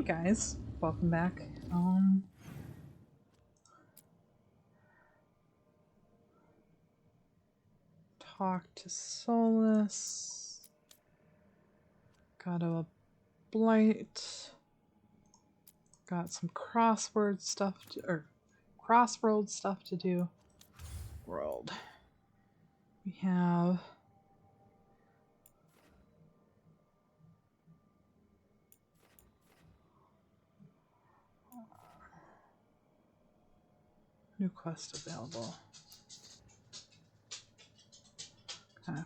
Hey guys, welcome back. Talk to Solus. Got a blight. Got some crossroad stuff to do. World. We have new quest available. Okay.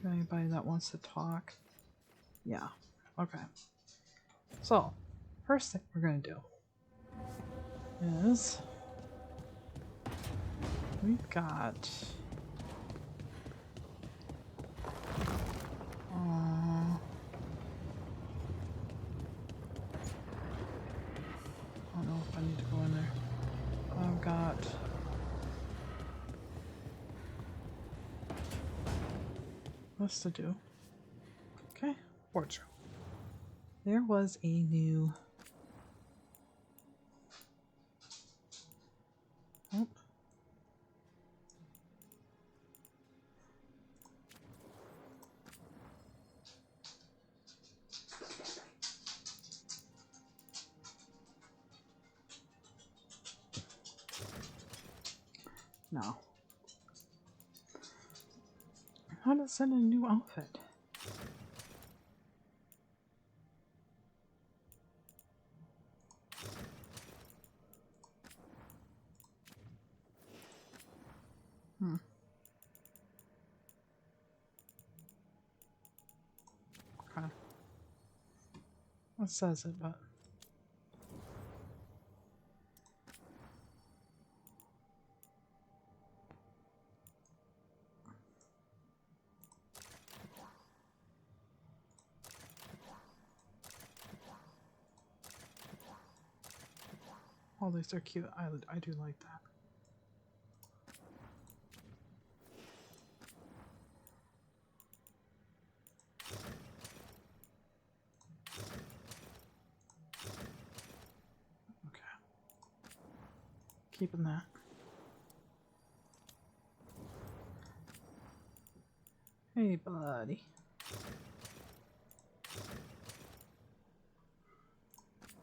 Anybody that wants to talk? Yeah. Okay. So, first thing we're going to do is we've got I don't know if I need to go in there. I've got this to do. Okay, wardrobe. There was a new No. How to send a new outfit? Okay. What says it, but all these are cute. I do like that. Okay. Keeping that. Hey, buddy.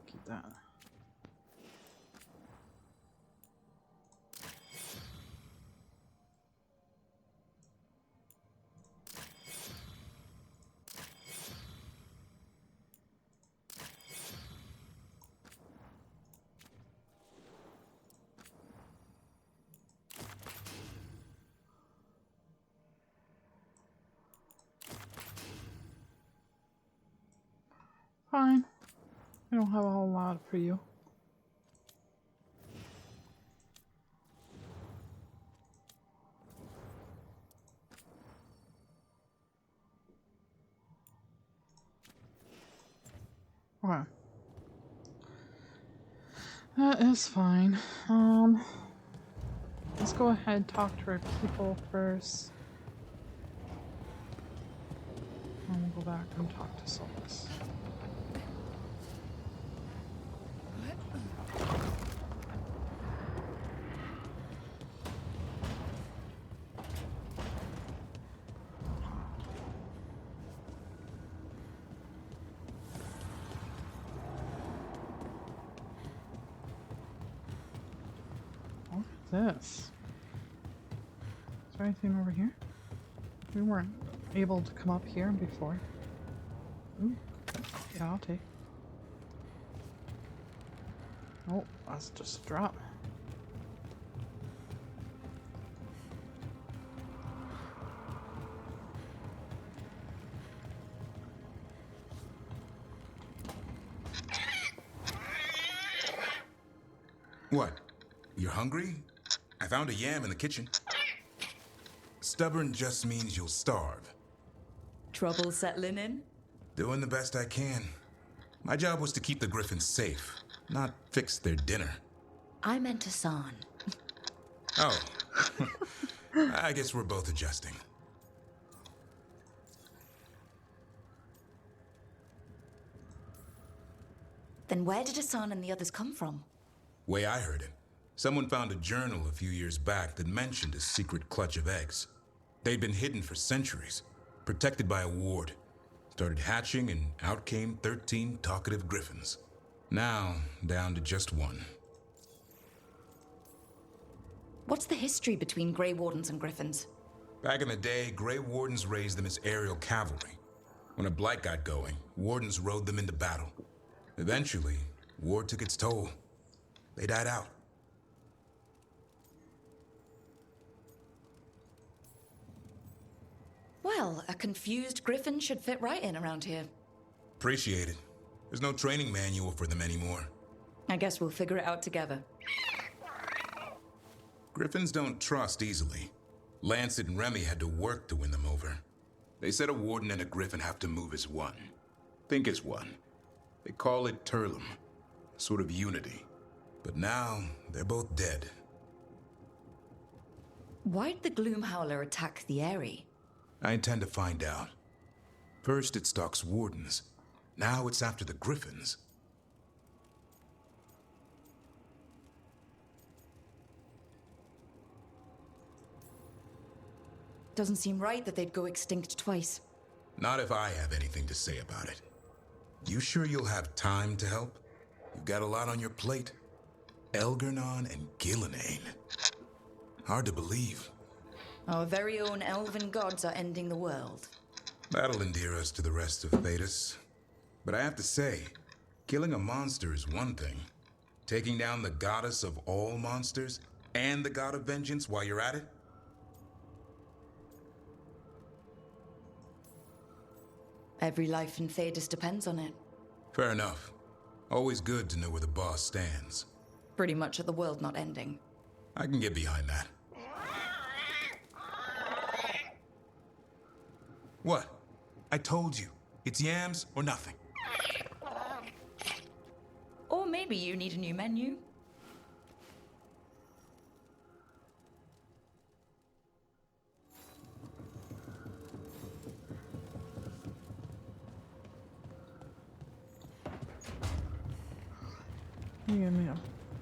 Keep that. Fine. I don't have a whole lot for you. Okay. That is fine. Let's go ahead and talk to our people first. And we'll go back and talk to Solus. This? Is there anything over here? We weren't able to come up here before. Ooh. Yeah, I'll take. Oh, that's just a drop. What? You're hungry? I found a yam in the kitchen. Stubborn just means you'll starve. Trouble settling in? Doing the best I can. My job was to keep the griffins safe, not fix their dinner. I meant Hassan. Oh. I guess we're both adjusting. Then where did Hassan and the others come from? Way I heard it, someone found a journal a few years back that mentioned a secret clutch of eggs. They'd been hidden for centuries, protected by a ward. Started hatching and out came 13 talkative griffins. Now, down to just one. What's the history between Grey Wardens and Griffins? Back in the day, Grey Wardens raised them as aerial cavalry. When a blight got going, Wardens rode them into battle. Eventually, war took its toll. They died out. Well, a confused Griffin should fit right in around here. Appreciate it. There's no training manual for them anymore. I guess we'll figure it out together. Griffins don't trust easily. Lancet and Remy had to work to win them over. They said a warden and a griffin have to move as one. Think as one. They call it Turlum, sort of unity. But now, they're both dead. Why'd the Gloom Howler attack the Eyrie? I intend to find out. First it stalks wardens. Now it's after the griffins. Doesn't seem right that they'd go extinct twice. Not if I have anything to say about it. You sure you'll have time to help? You've got a lot on your plate. Elgernon and Gillenane. Hard to believe. Our very own elven gods are ending the world. That'll endear us to the rest of Thedas. But I have to say, killing a monster is one thing. Taking down the goddess of all monsters and the god of vengeance while you're at it? Every life in Thedas depends on it. Fair enough. Always good to know where the boss stands. Pretty much at the world not ending. I can get behind that. What? I told you. It's yams or nothing. Or maybe you need a new menu. You give me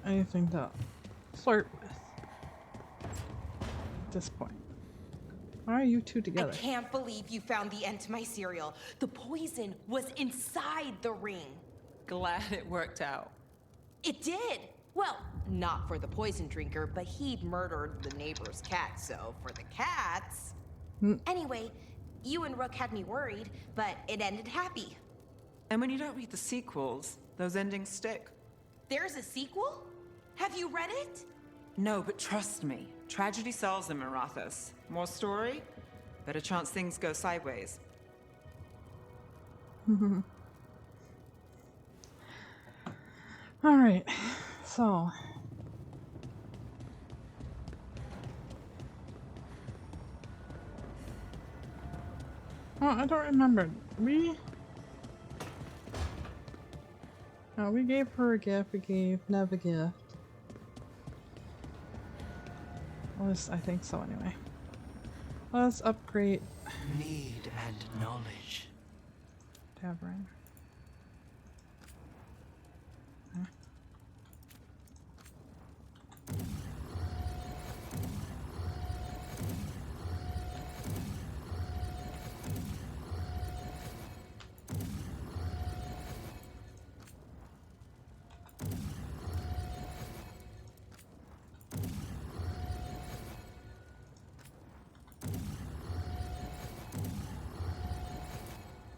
anything to flirt with at this point. Why are you two together? I can't believe you found the end to my cereal. The poison was inside the ring. Glad it worked out. It did. Well, not for the poison drinker, but he'd murdered the neighbor's cat, so for the cats. Anyway, you and Rook had me worried, but it ended happy. And when you don't read the sequels, those endings stick. There's a sequel? Have you read it? No, but trust me. Tragedy sells in Marathas. More story, better chance things go sideways. All right, so oh, I don't remember. We gave her a gift. We gave Nev a gift. At least I think so, anyway. Let's upgrade Need and knowledge. Tavern.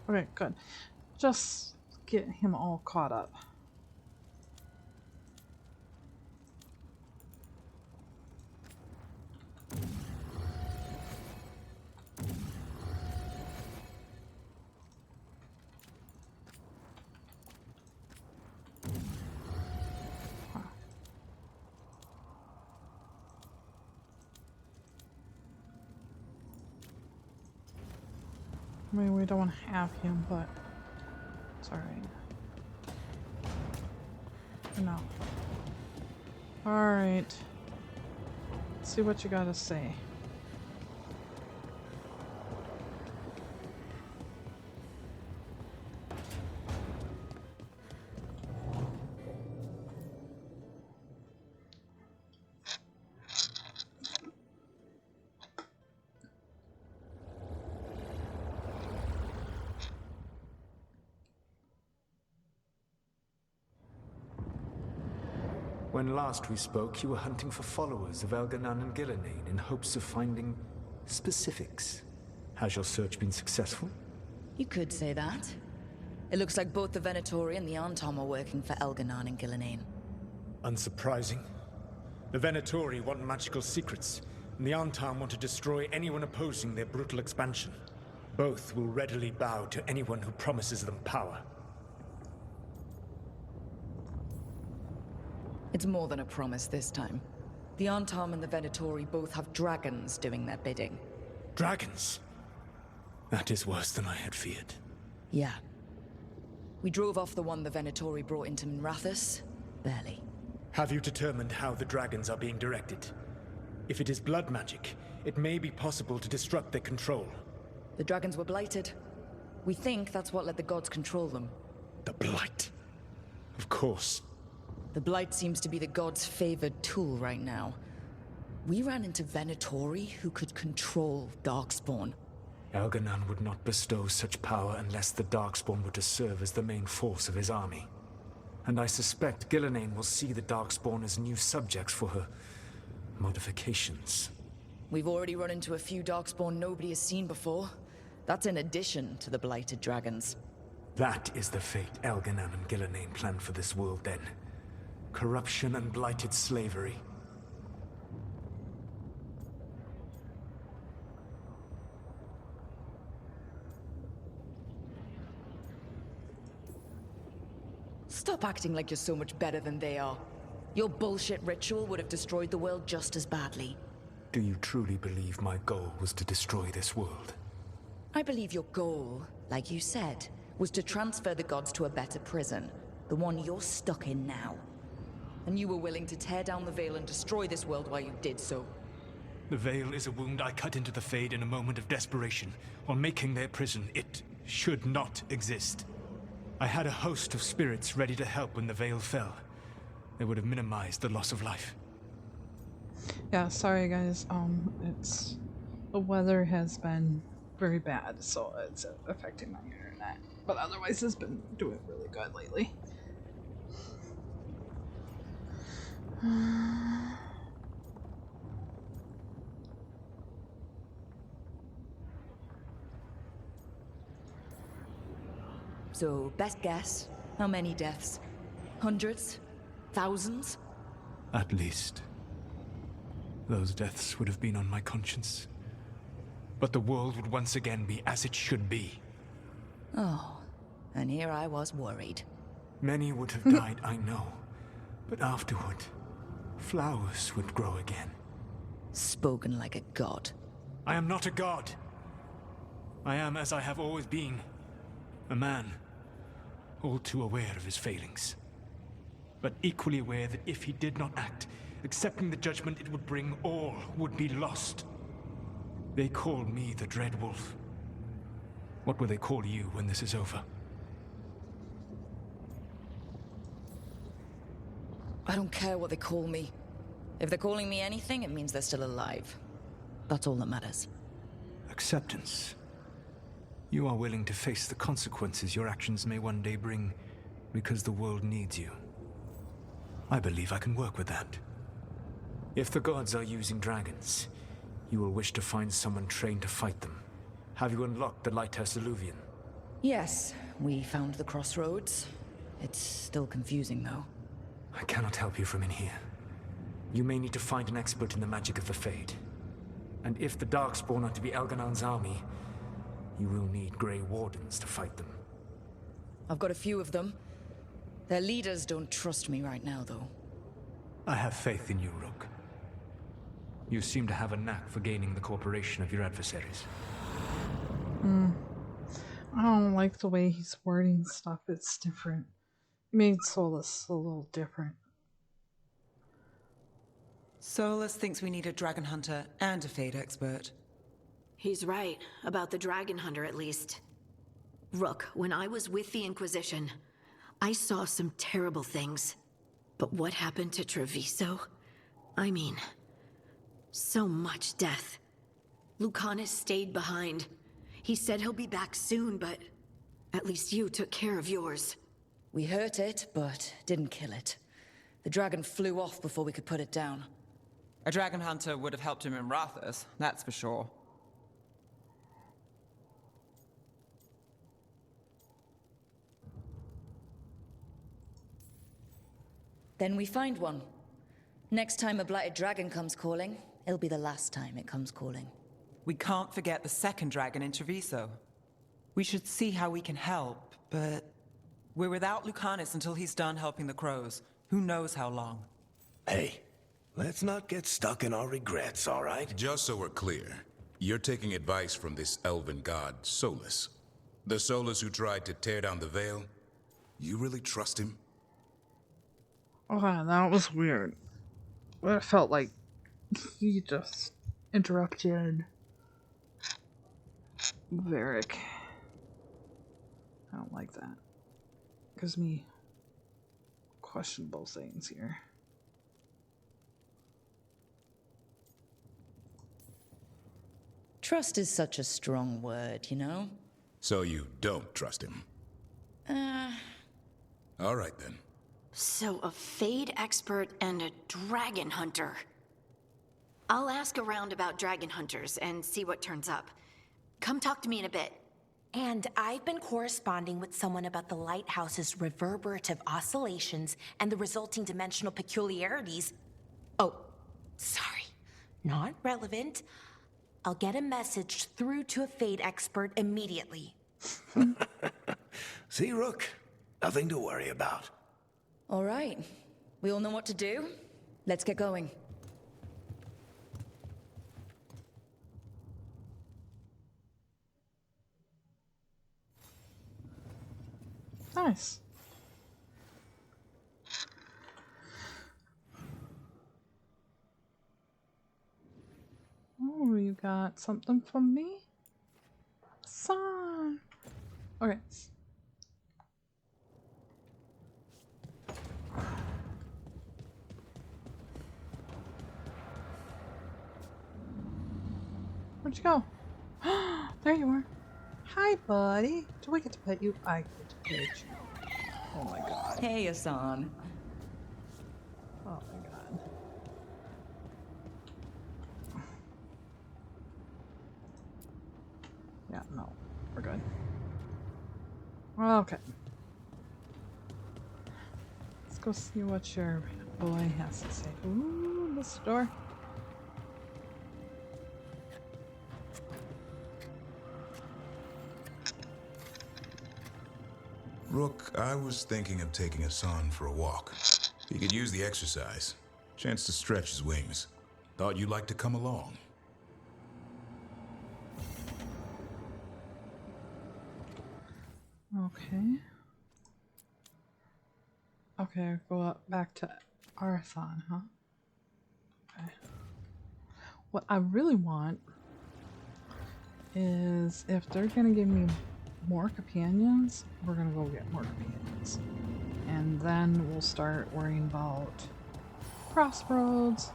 Okay, good. Just get him all caught up. I mean, we don't want to have him, but it's alright. No. Alright. Let's see what you gotta say. When last we spoke, you were hunting for followers of Elganan and Gillenane in hopes of finding specifics. Has your search been successful? You could say that. It looks like both the Venatori and the Arntom are working for Elganan and Gillenane. Unsurprising. The Venatori want magical secrets, and the Arntom want to destroy anyone opposing their brutal expansion. Both will readily bow to anyone who promises them power. It's more than a promise this time. The Arntom and the Venatori both have dragons doing their bidding. Dragons? That is worse than I had feared. Yeah. We drove off the one the Venatori brought into Minrathous. Barely. Have you determined how the dragons are being directed? If it is blood magic, it may be possible to disrupt their control. The dragons were blighted. We think that's what let the gods control them. The Blight. Of course. The Blight seems to be the gods' favored tool right now. We ran into Venatori who could control Darkspawn. Elganan would not bestow such power unless the Darkspawn were to serve as the main force of his army. And I suspect Gillenane will see the Darkspawn as new subjects for her modifications. We've already run into a few Darkspawn nobody has seen before. That's in addition to the blighted dragons. That is the fate Elganan and Gillenane planned for this world then. Corruption and blighted slavery. Stop acting like you're so much better than they are. Your bullshit ritual would have destroyed the world just as badly. Do you truly believe my goal was to destroy this world? I believe your goal, like you said, was to transfer the gods to a better prison. The one you're stuck in now. And you were willing to tear down the Veil and destroy this world while you did so. The Veil is a wound I cut into the Fade in a moment of desperation, while making their prison. It should not exist. I had a host of spirits ready to help when the Veil fell. They would have minimized the loss of life. Yeah, sorry guys, the weather has been very bad, so it's affecting my internet. But otherwise it's been doing really good lately. So, best guess, how many deaths? Hundreds? Thousands? At least. Those deaths would have been on my conscience. But the world would once again be as it should be. Oh, and here I was worried. Many would have died, I know. But afterward, flowers would grow again. Spoken like a god. I am not a god. I am as I have always been. A man. All too aware of his failings. But equally aware that if he did not act, accepting the judgment it would bring, all would be lost. They call me the Dread Wolf. What will they call you when this is over? I don't care what they call me. If they're calling me anything, it means they're still alive. That's all that matters. Acceptance. You are willing to face the consequences your actions may one day bring because the world needs you. I believe I can work with that. If the gods are using dragons, you will wish to find someone trained to fight them. Have you unlocked the Lighthouse Illuvian? Yes, we found the crossroads. It's still confusing, though. I cannot help you from in here. You may need to find an expert in the magic of the Fade. And if the Darkspawn are to be Elganan's army, you will need Grey Wardens to fight them. I've got a few of them. Their leaders don't trust me right now, though. I have faith in you, Rook. You seem to have a knack for gaining the cooperation of your adversaries. I don't like the way he's wording stuff. It's different. It made Solus a little different. Solus thinks we need a dragon hunter and a Fade expert. He's right, about the dragon hunter at least. Rook, when I was with the Inquisition, I saw some terrible things. But what happened to Treviso? I mean, so much death. Lucanus stayed behind. He said he'll be back soon, but at least you took care of yours. We hurt it, but didn't kill it. The dragon flew off before we could put it down. A dragon hunter would have helped him in Rathas, that's for sure. Then we find one. Next time a blighted dragon comes calling, it'll be the last time it comes calling. We can't forget the second dragon in Treviso. We should see how we can help, but we're without Lucanus until he's done helping the crows. Who knows how long? Hey, let's not get stuck in our regrets, all right? Just so we're clear, you're taking advice from this elven god, Solus. The Solus who tried to tear down the Veil? You really trust him? Okay, that was weird. It felt like he just interrupted Varric. I don't like that. Gives me questionable things here. Trust is such a strong word, you know? So you don't trust him? All right then. So a Fade expert and a dragon hunter. I'll ask around about dragon hunters and see what turns up. Come talk to me in a bit. And I've been corresponding with someone about the lighthouse's reverberative oscillations and the resulting dimensional peculiarities. Oh, sorry. Not relevant. I'll get a message through to a Fade expert immediately. See, Rook? Nothing to worry about. All right. We all know what to do? Let's get going. Nice. Oh, you got something from me? Son. Okay. Where'd you go? There you are. Hi, buddy. Do I get to pet you? I get to pet you. Oh my god. Hey, Asan. Oh my god. Yeah, no. We're good. Okay. Let's go see what your boy has to say. Ooh, this door. Rook, I was thinking of taking Hassan for a walk. He could use the exercise. Chance to stretch his wings. Thought you'd like to come along. Okay. Okay, go up back to Arathon, huh? Okay. What I really want is if they're gonna give me more companions, we're gonna go get more companions. And then we'll start worrying about crossroads.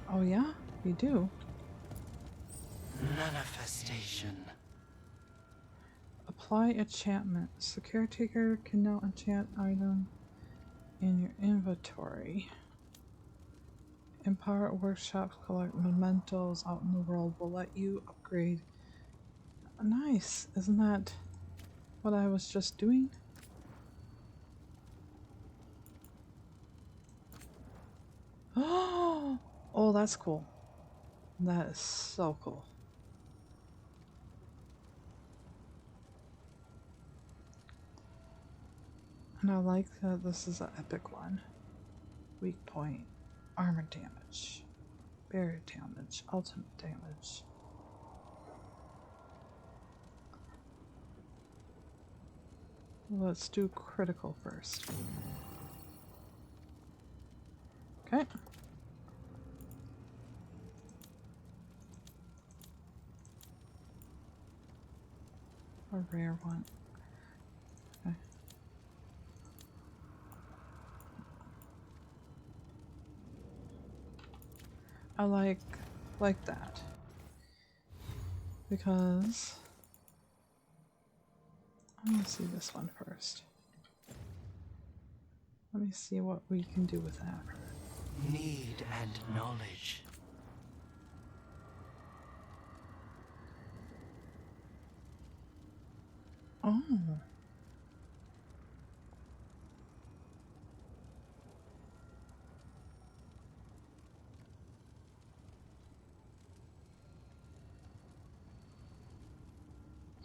Oh yeah? You do? Manifestation. Apply enchantments. The caretaker can now enchant item in your inventory. Empower workshops, collect mementos out in the world will let you upgrade. Nice. Isn't that what I was just doing? Oh, that's cool. That is so cool. And I like that this is an epic one. Weak point, armor damage, barrier damage, ultimate damage. Let's do critical first. Okay. A rare one. Okay. I like that because I'm gonna see this one first. Let me see what we can do with that. Need and knowledge. Oh.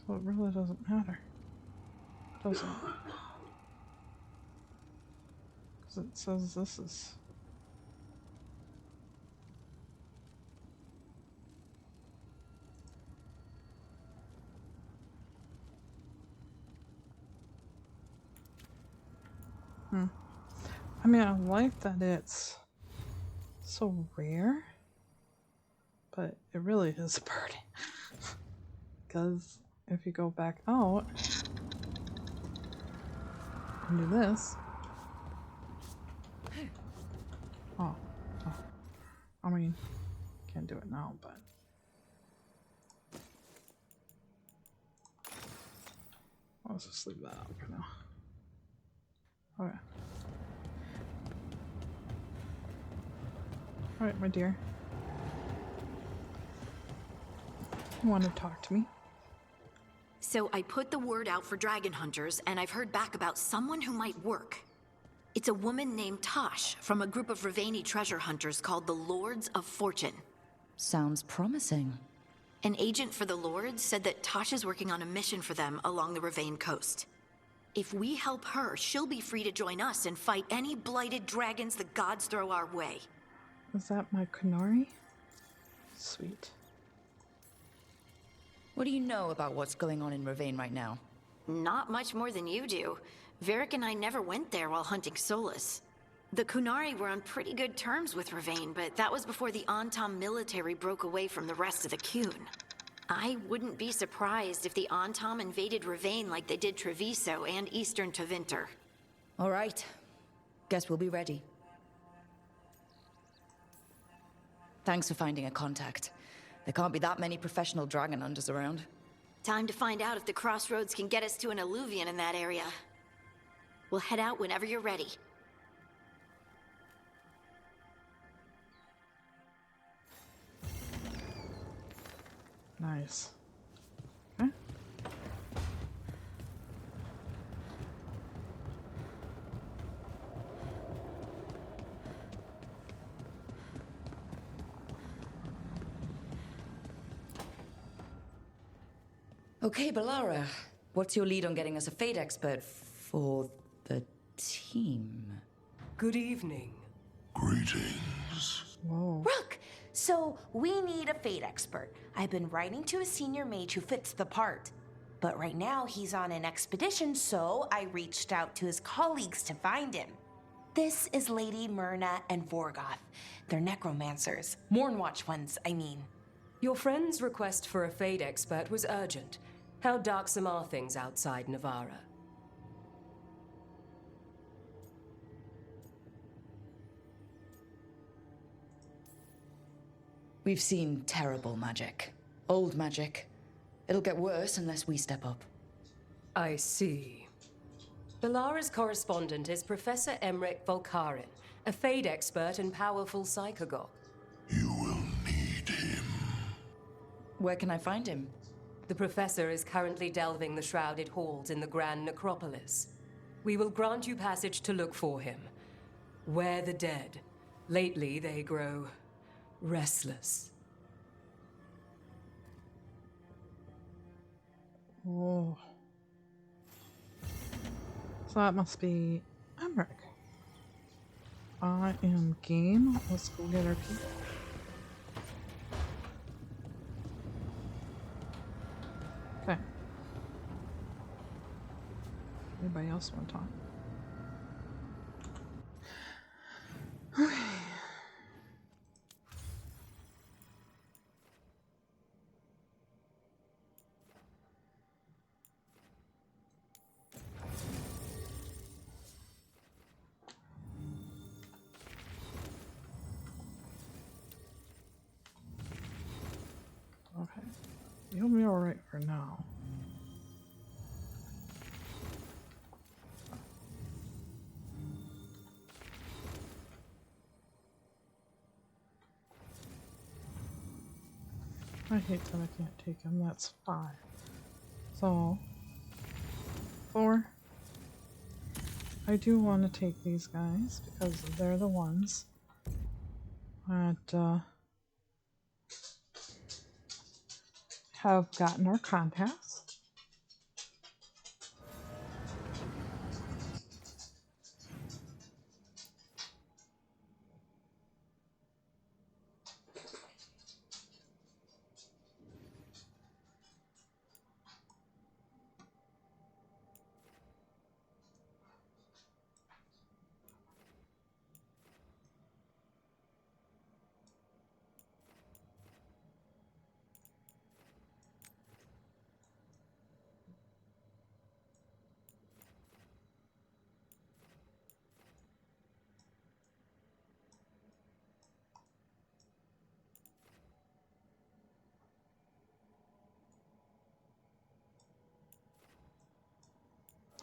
So it really doesn't matter, does it? Because it says this is... I mean, I like that it's so rare, but it really is a bird. Because if you go back out and do this, oh, I mean, can't do it now, but I'll just leave that up for now. Okay. Alright, my dear. You want to talk to me? So I put the word out for dragon hunters, and I've heard back about someone who might work. It's a woman named Tosh from a group of Raveni treasure hunters called the Lords of Fortune. Sounds promising. An agent for the Lords said that Tosh is working on a mission for them along the Ravane coast. If we help her, she'll be free to join us and fight any blighted dragons the gods throw our way. Is that my Kunari? Sweet. What do you know about what's going on in Ravane right now? Not much more than you do. Varric and I never went there while hunting Solus. The Kunari were on pretty good terms with Ravane, but that was before the Antam military broke away from the rest of the Qun. I wouldn't be surprised if the Antam invaded Ravane like they did Treviso and Eastern Tevinter. All right. Guess we'll be ready. Thanks for finding a contact. There can't be that many professional dragon hunters around. Time to find out if the crossroads can get us to an alluvion in that area. We'll head out whenever you're ready. Nice. Okay. Okay, Balara. What's your lead on getting us a fate expert for the team? Good evening. Greetings. Whoa. Rook! So, we need a fate expert. I've been writing to a senior mage who fits the part. But right now, he's on an expedition, so I reached out to his colleagues to find him. This is Lady Myrna and Veilgaurd. They're necromancers. Mourn Watch ones, I mean. Your friend's request for a fate expert was urgent. How darksome are things outside Neverra? We've seen terrible magic. Old magic. It'll get worse unless we step up. I see. Balara's correspondent is Professor Emmerich Volkarin, a fate expert and powerful psychagogue. You will need him. Where can I find him? The professor is currently delving the shrouded halls in the Grand Necropolis. We will grant you passage to look for him. Where the dead. Lately, they grow restless. Whoa. So that must be Emmerich. I am game. Let's go get our people. Okay. Anybody else want to talk? Okay. Okay. You'll be alright for now. I hate that I can't take him. That's 5. So, 4. I do want to take these guys because they're the ones that have gotten our contacts.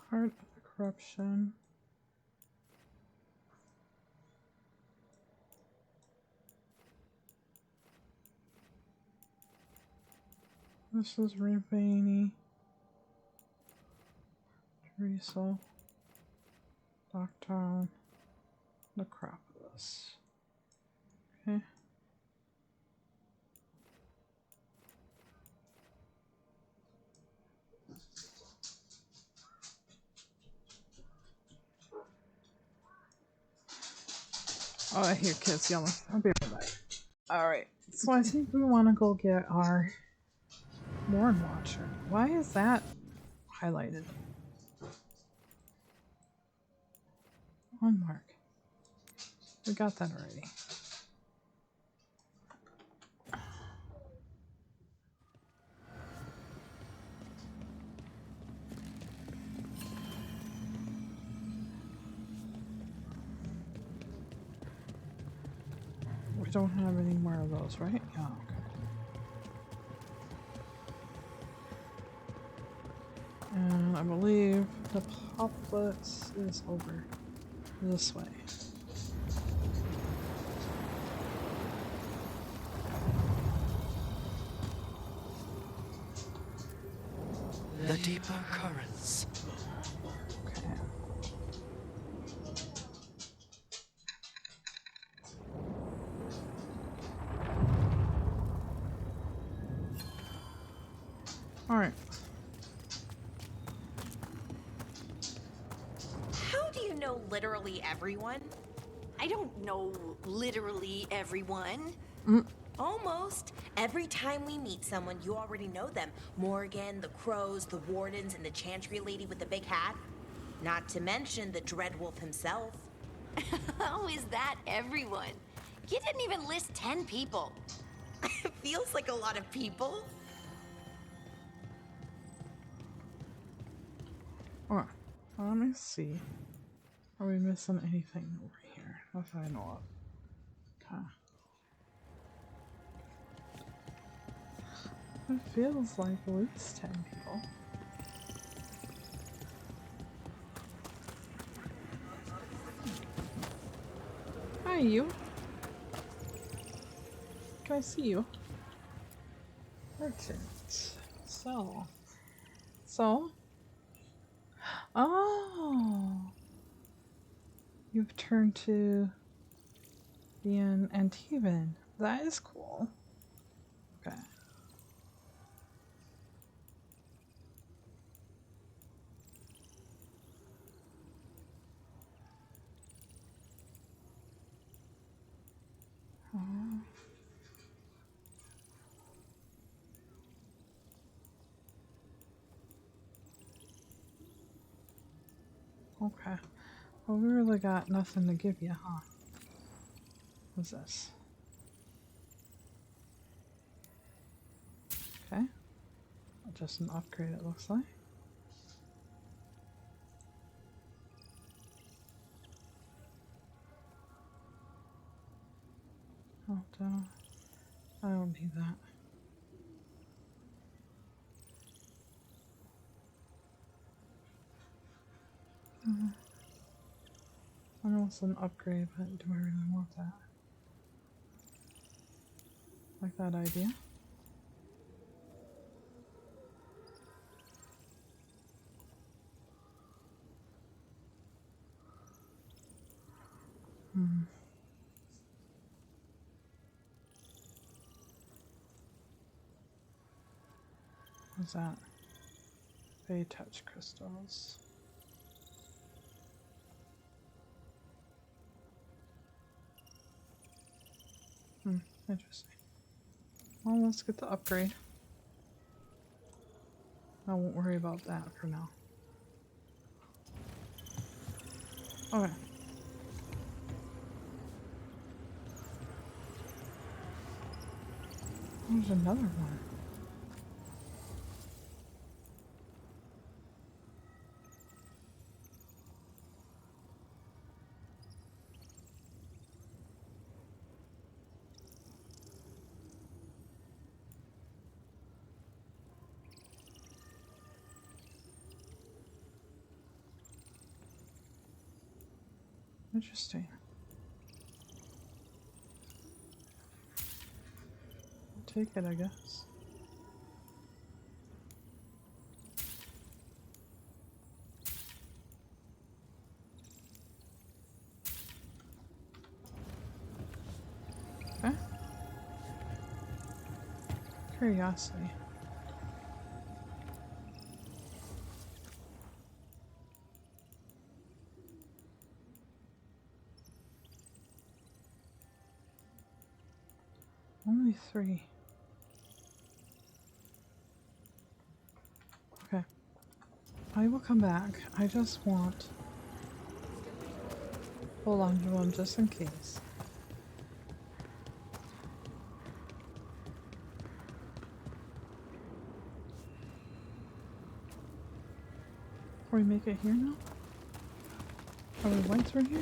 Heart of the corruption. This is Veilgaurd, Teresa, Doctor, Necropolis. Okay. Oh, I hear kids yelling. I'll be right back. Alright, so I think we want to go get our Mourn Watcher. Why is that highlighted? One mark. We got that already. We don't have any more of those, right? Yeah, okay. And I believe the Poplets is over this way. The deeper currents. Okay. Alright. How do you know literally everyone? I don't know literally everyone. Almost. Every time we meet someone, you already know them. Morgan, the crows, the wardens, and the chantry lady with the big hat. Not to mention the Dreadwolf himself. How is that everyone? You didn't even list 10 people. It feels like a lot of people. Alright. Let me see. Are we missing anything over here? If I know of. Okay. It feels like at least 10 people. Hi, you. Can I see you? Merchant. So. Oh. You've turned to being Antivan. That is cool. Okay. Okay. Well, we really got nothing to give you, huh? What's this? Okay. Just an upgrade, it looks like. Oh, I don't need that. I know it's an upgrade, but do I really want that? Like that idea? What's that? They touch crystals. Interesting. Well, let's get the upgrade. I won't worry about that for now. Okay. There's another one. Interesting. I'll take it, I guess. Okay. Curiosity. Only 3. Okay. I will come back. I just want... Hold on to them just in case. Before we make it here now? Oh, we went through here?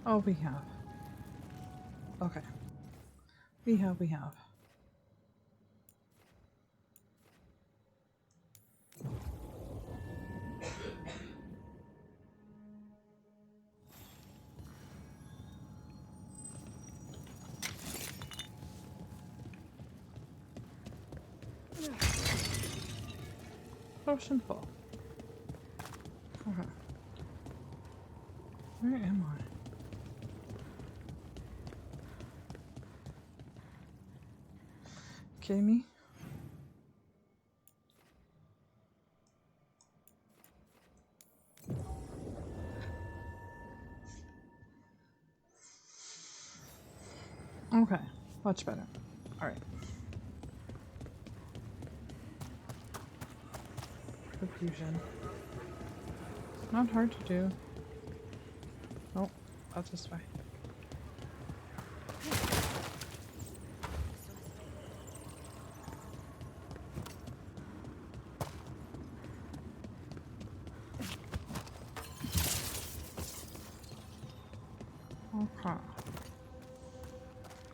Oh, we have. Okay. We have. Potion full. Okay. Where am I? Kidding me? Okay, much better. All right. Perfusion. Not hard to do. Oh, that's this way. Okay.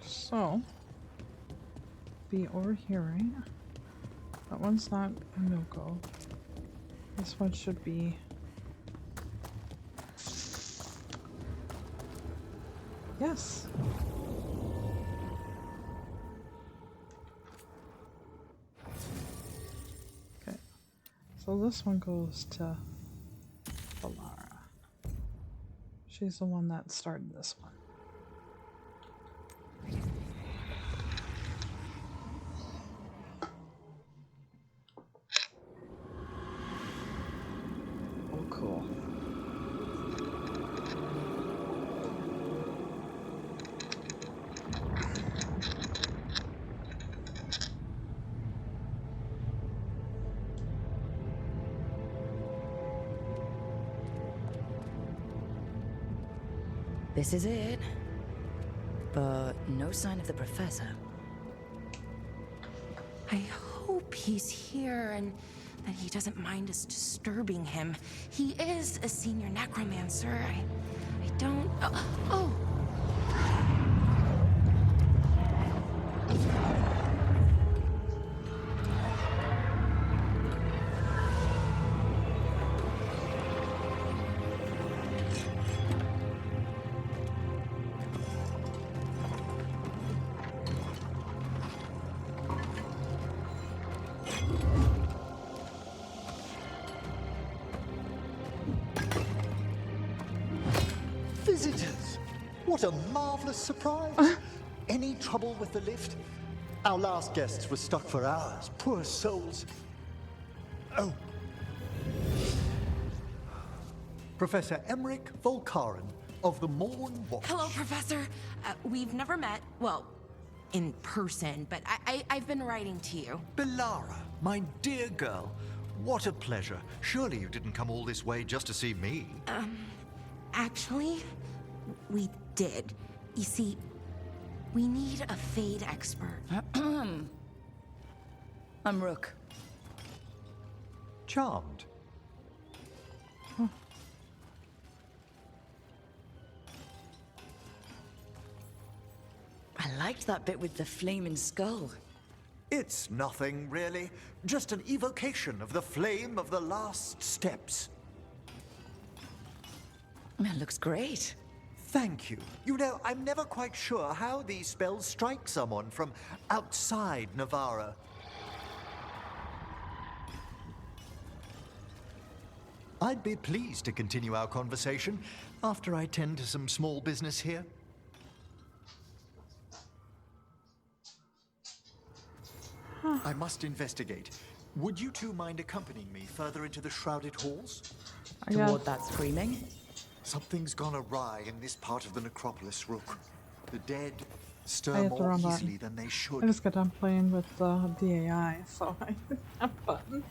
So, be over here, right? That one's not a no-go. This one should be... Yes! Okay. So this one goes to Valara. She's the one that started this one. Oh, cool. This is it. But no sign of the professor. I hope he's here and that he doesn't mind us disturbing him. He is a senior necromancer. I don't... Oh! What a marvelous surprise! Any trouble with the lift? Our last guests were stuck for hours. Poor souls. Oh. Professor Emmerich Volkaren of the Mourn Watch. Hello, Professor. We've never met. Well, in person, but I've been writing to you. Belara, my dear girl. What a pleasure. Surely you didn't come all this way just to see me. Actually, we did. You see, we need a Fade expert. I'm Rook. Charmed. I liked that bit with the flaming skull. It's nothing, really. Just an evocation of the flame of the last steps. That looks great. Thank you. You know, I'm never quite sure how these spells strike someone from outside Neverra. I'd be pleased to continue our conversation after I tend to some small business here. I must investigate. Would you two mind accompanying me further into the Shrouded Halls? Toward that screaming? Something's gone awry in this part of the necropolis, Rook. The dead stir more easily than they should. I just got done playing with the AI, so I hit that button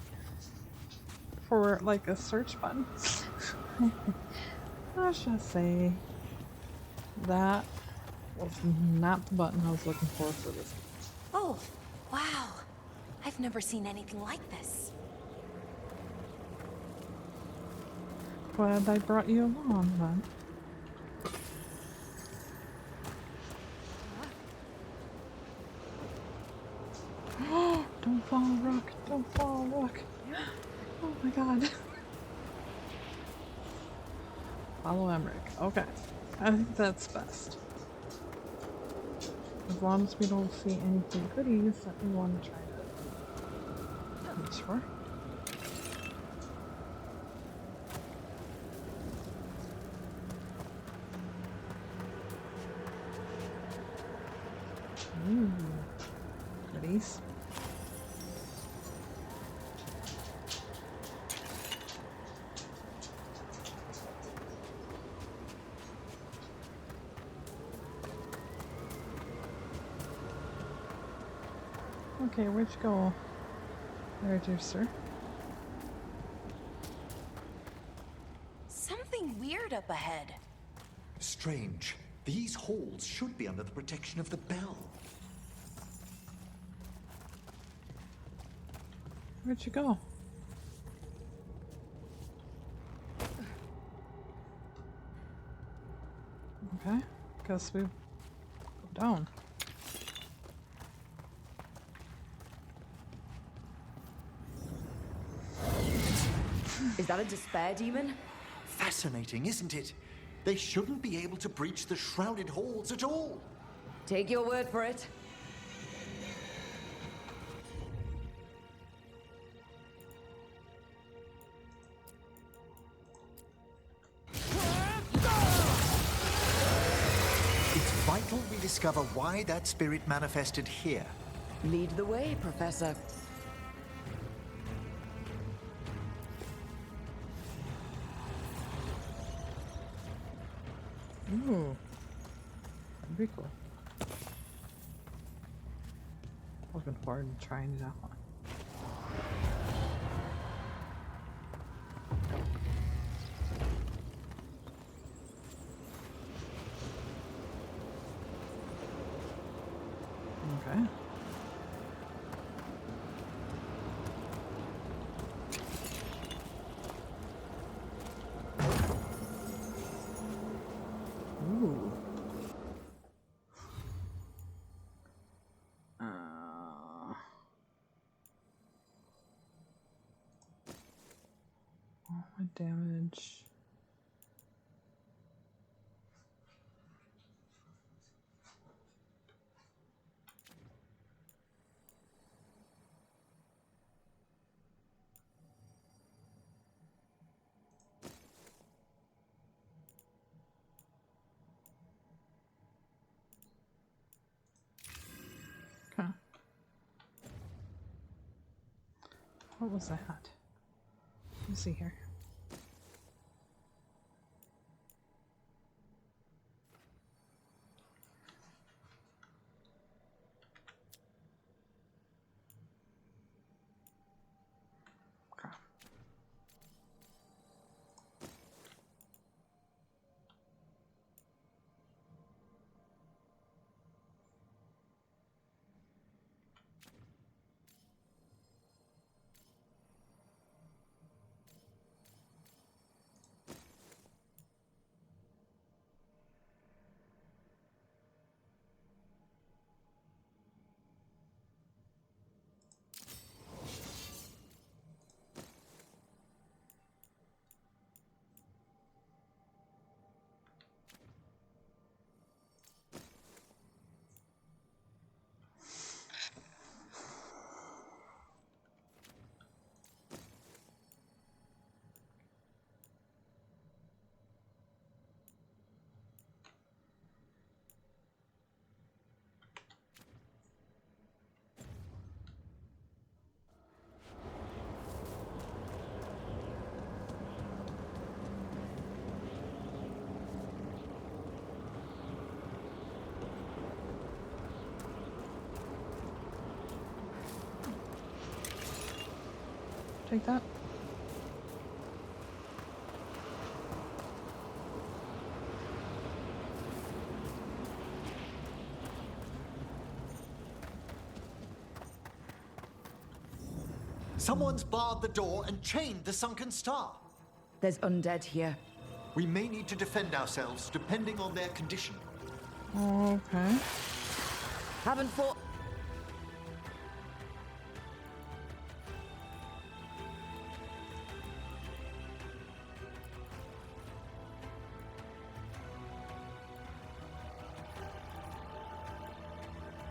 for like a search button. Let's just say that was not the button I was looking for this. Oh, wow. I've never seen anything like this. Glad I brought you along then. Don't fall, Rook. Don't fall, Rook. Oh my god. Follow Emmerich. Okay. I think that's best. As long as we don't see anything goodies that we want to try to reach for. Ooh. Goodies. Okay, where'd you go? There, dear sir. Something weird up ahead. Strange. These halls should be under the protection of the bell. Where'd you go? Okay, guess we go down. Is that a despair demon? Fascinating, isn't it? They shouldn't be able to breach the Shrouded Halls at all. Take your word for it. It's vital we discover why that spirit manifested here. Lead the way, Professor. Ooh. That'd be cool. Looking forward to trying it out. Okay. Ooh. Oh, my damage. What was that? Let me see here. Take that. Someone's barred the door and chained the sunken star. There's undead here. We may need to defend ourselves, depending on their condition. Okay. Haven't fought.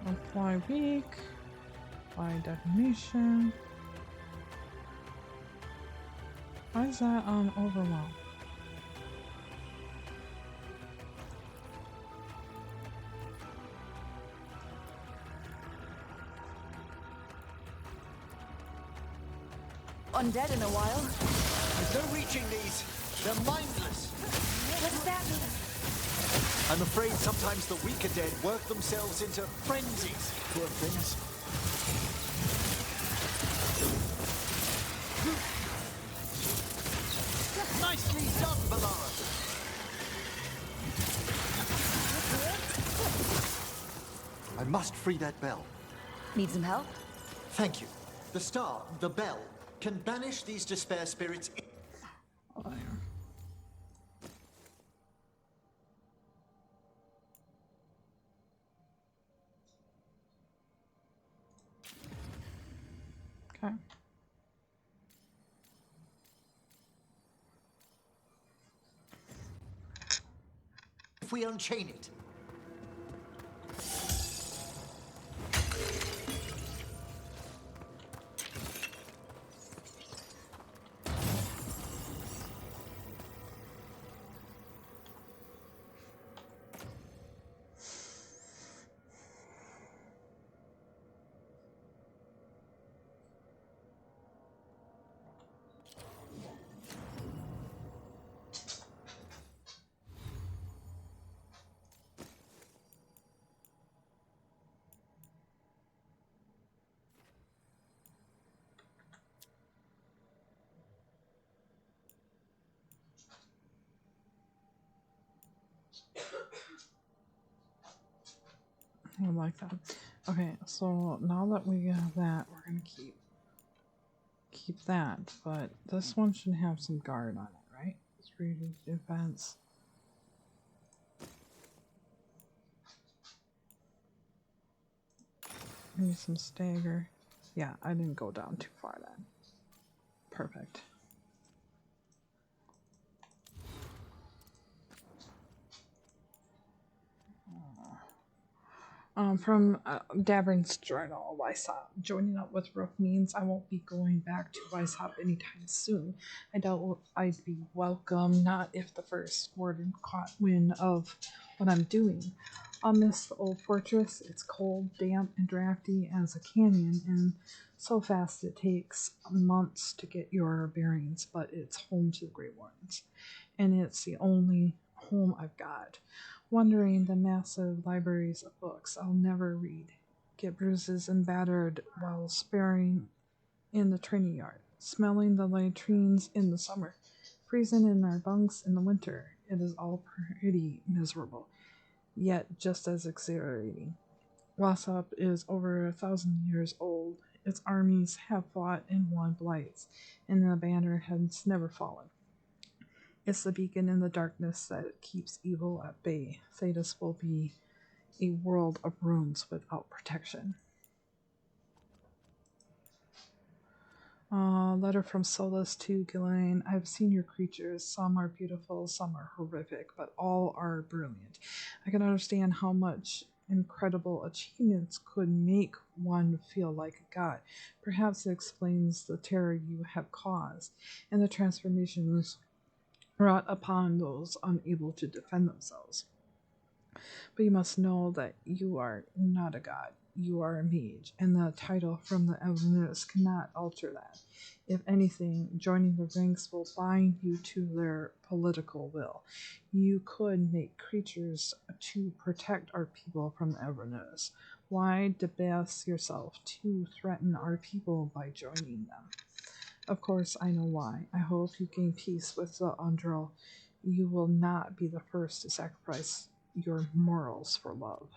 Apply weak. Apply detonation. Why is that on overwhelm? Undead in a while. There's no reaching these. They're mindless. What does that mean? I'm afraid sometimes the weaker dead work themselves into frenzies. Poor things. Nicely done, Veilgaurd. I must free that bell. Need some help? Thank you. The star, the bell, can banish these despair spirits. Oh, yeah. Okay. If we unchain it. I like that. Okay, so now that we have that, we're gonna keep that, but this one should have some guard on it, right? It's reduce defense. Maybe some stagger. Yeah, I didn't go down too far then. Perfect. From Davern's journal, Weishaupt. Joining up with Rook means I won't be going back to Weishaupt anytime soon. I doubt I'd be welcome, not if the first warden caught wind of what I'm doing. I'll miss the old fortress. It's cold, damp, and drafty as a canyon, and so fast it takes months to get your bearings, but it's home to the Grey Wardens. And it's the only home I've got. Wandering the massive libraries of books I'll never read, get bruises and battered while sparring in the training yard, smelling the latrines in the summer, freezing in our bunks in the winter. It is all pretty miserable, yet just as exhilarating. Weishaupt is over 1,000 years old. Its armies have fought and won blights, and the banner has never fallen. It's the beacon in the darkness that keeps evil at bay. Thedas will be a world of ruins without protection. Letter from Solus to Ghislaine. I've seen your creatures. Some are beautiful, some are horrific, but all are brilliant. I can understand how much incredible achievements could make one feel like a god. Perhaps it explains the terror you have caused and the transformations wrought upon those unable to defend themselves. But you must know that you are not a god. You are a mage, and the title from the Avernus cannot alter that. If anything, joining the ranks will bind you to their political will. You could make creatures to protect our people from the Avernus. Why debase yourself to threaten our people by joining them? Of course, I know why. I hope you gain peace with the Undril. You will not be the first to sacrifice your morals for love.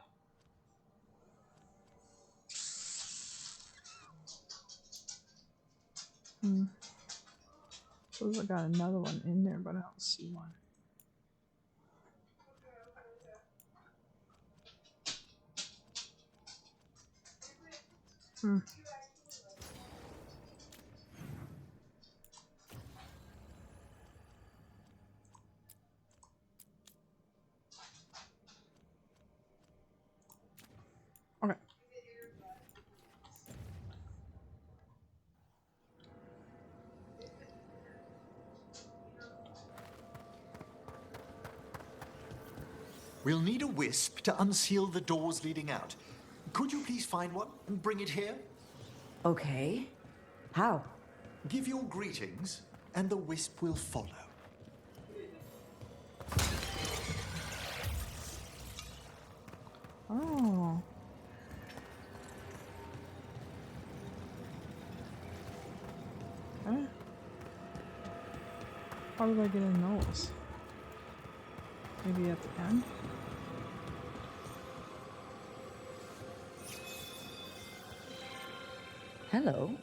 Suppose I got another one in there, but I don't see one. Okay. We'll need a wisp to unseal the doors leading out. Could you please find one and bring it here? Okay. How? Give your greetings, and the wisp will follow. Oh. Okay. How did I get in those? Maybe at the end? Hello.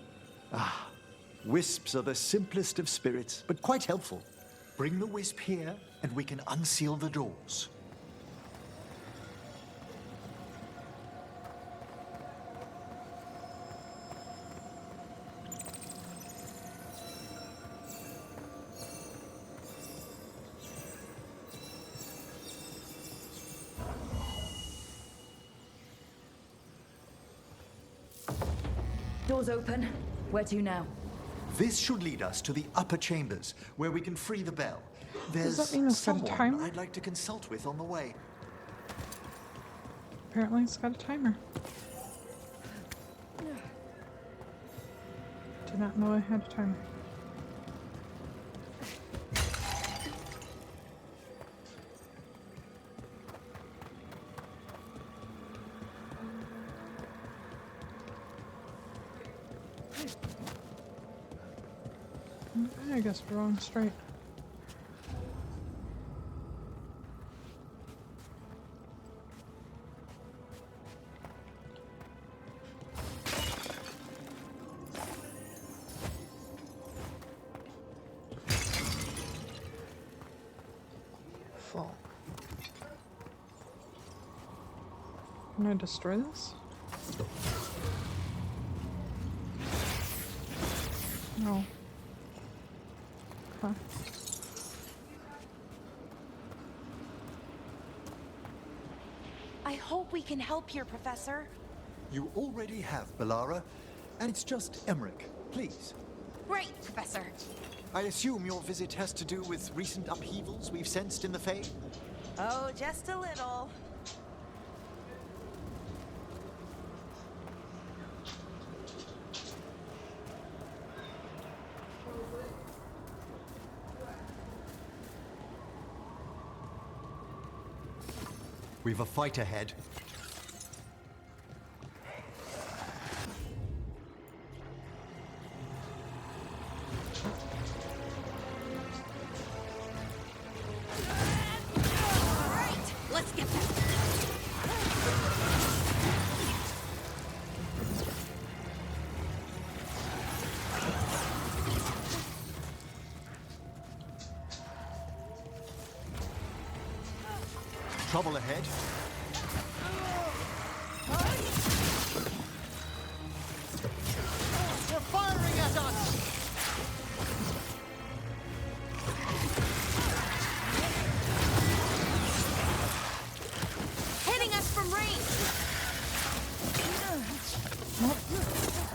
Wisps are the simplest of spirits, but quite helpful. Bring the wisp here, and we can unseal the doors. Doors open. Where to now? This should lead us to the upper chambers, where we can free the bell. There's Does that mean it's got a someone timer? I'd like to consult with on the way. Apparently it's got a timer. Did not know I had a timer. I guess we're on straight. Full. Can I destroy this? No. Huh. I hope we can help here, Professor. You already have, Bellara. And it's just Emmerich. Please. Great, Professor. I assume your visit has to do with recent upheavals we've sensed in the Fae? Oh, just a little. We've a fight ahead. Let's get that. Trouble ahead. They're firing at us! Hitting us from range.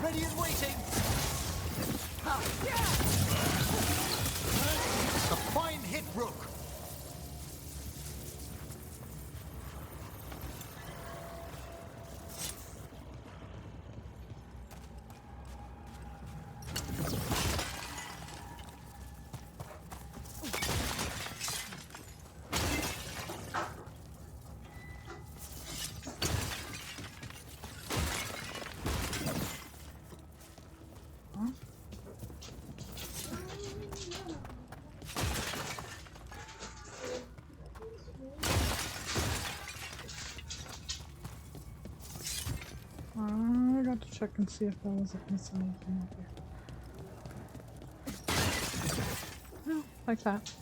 Ready and waiting! A fine hit, Rook! I got to check and see if I wasn't missing anything up here. No, like that.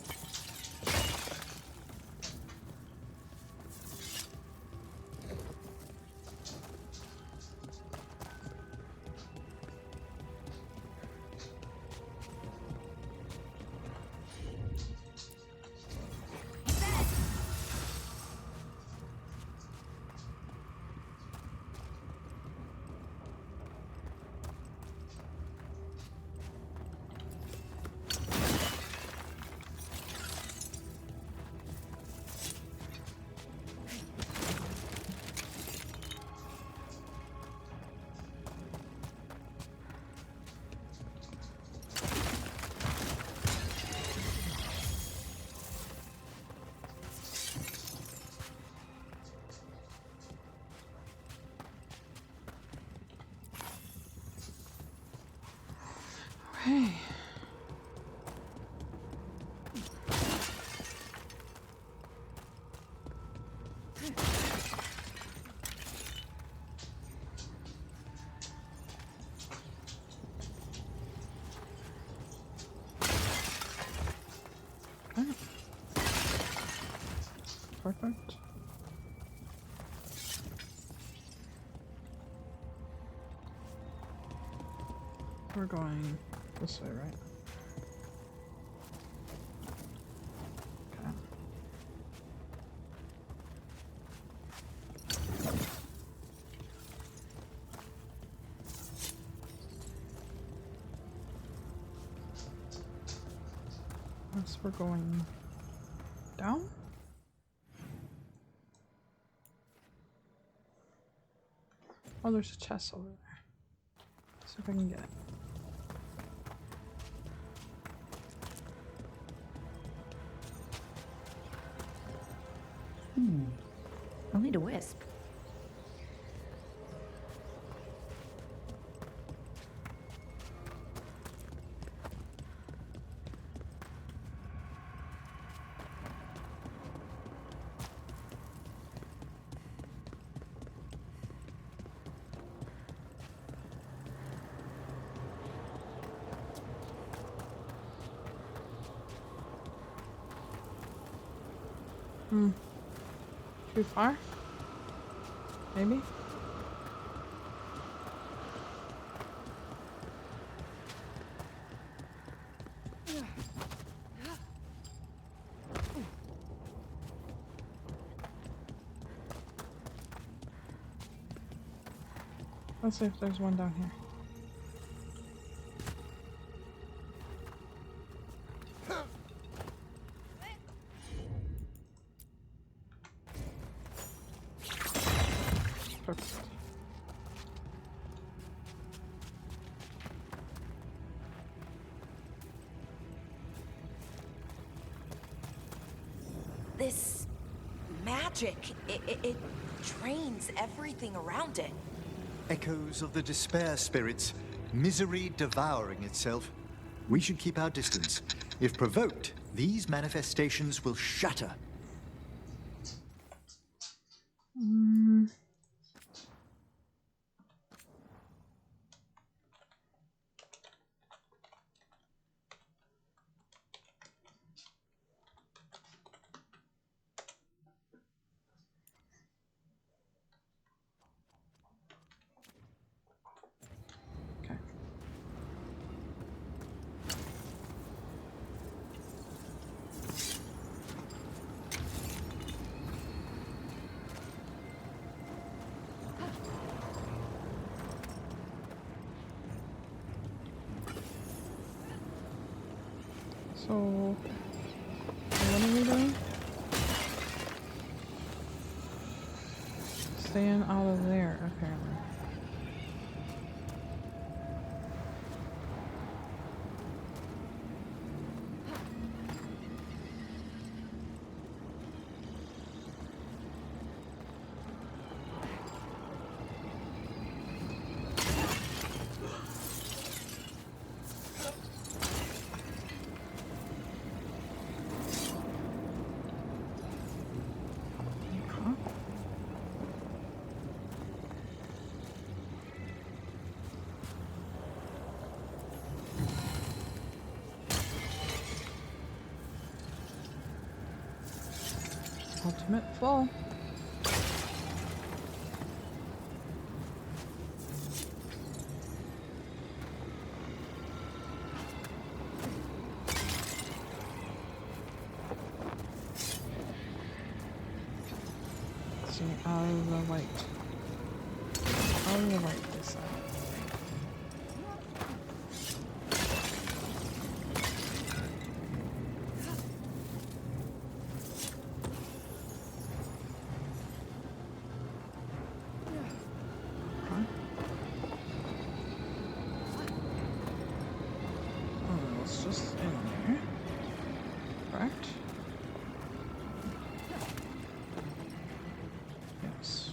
Okay. Perfect. We're going this way, right? Okay. Yes, we're going down. Oh, there's a chest over there. See if I can get it. Only a wisp. Too far? Maybe? Let's see if there's one down here. Perfect. This magic, it drains everything around it. Echoes of the despair spirits, misery devouring itself. We should keep our distance. If provoked, these manifestations will shatter. So, what are we doing? Staying out of there, apparently. Ultimate fall. See, out of the light. Out of the light this side. Just in there, correct? Yes.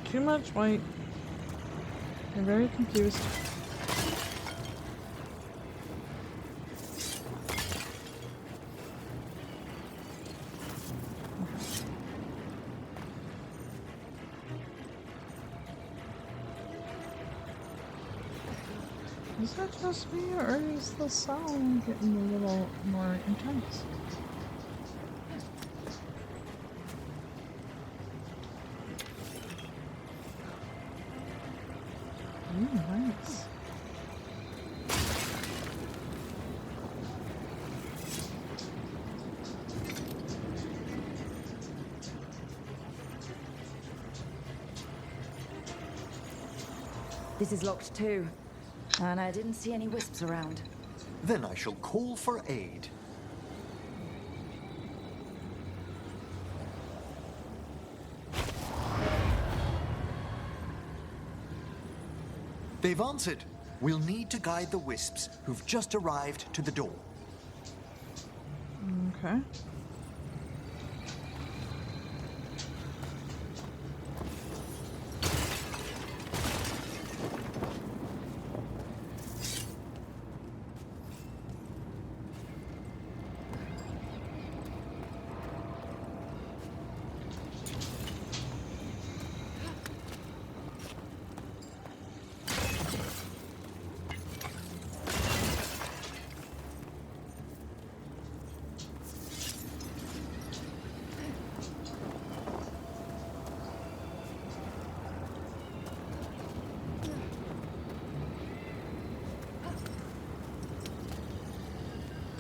Too much white. I'm very confused. Is that just me, or is the sound getting a little more intense? Ooh, nice. This is locked too. And I didn't see any wisps around. Then I shall call for aid. They've answered. We'll need to guide the wisps who've just arrived to the door. Okay.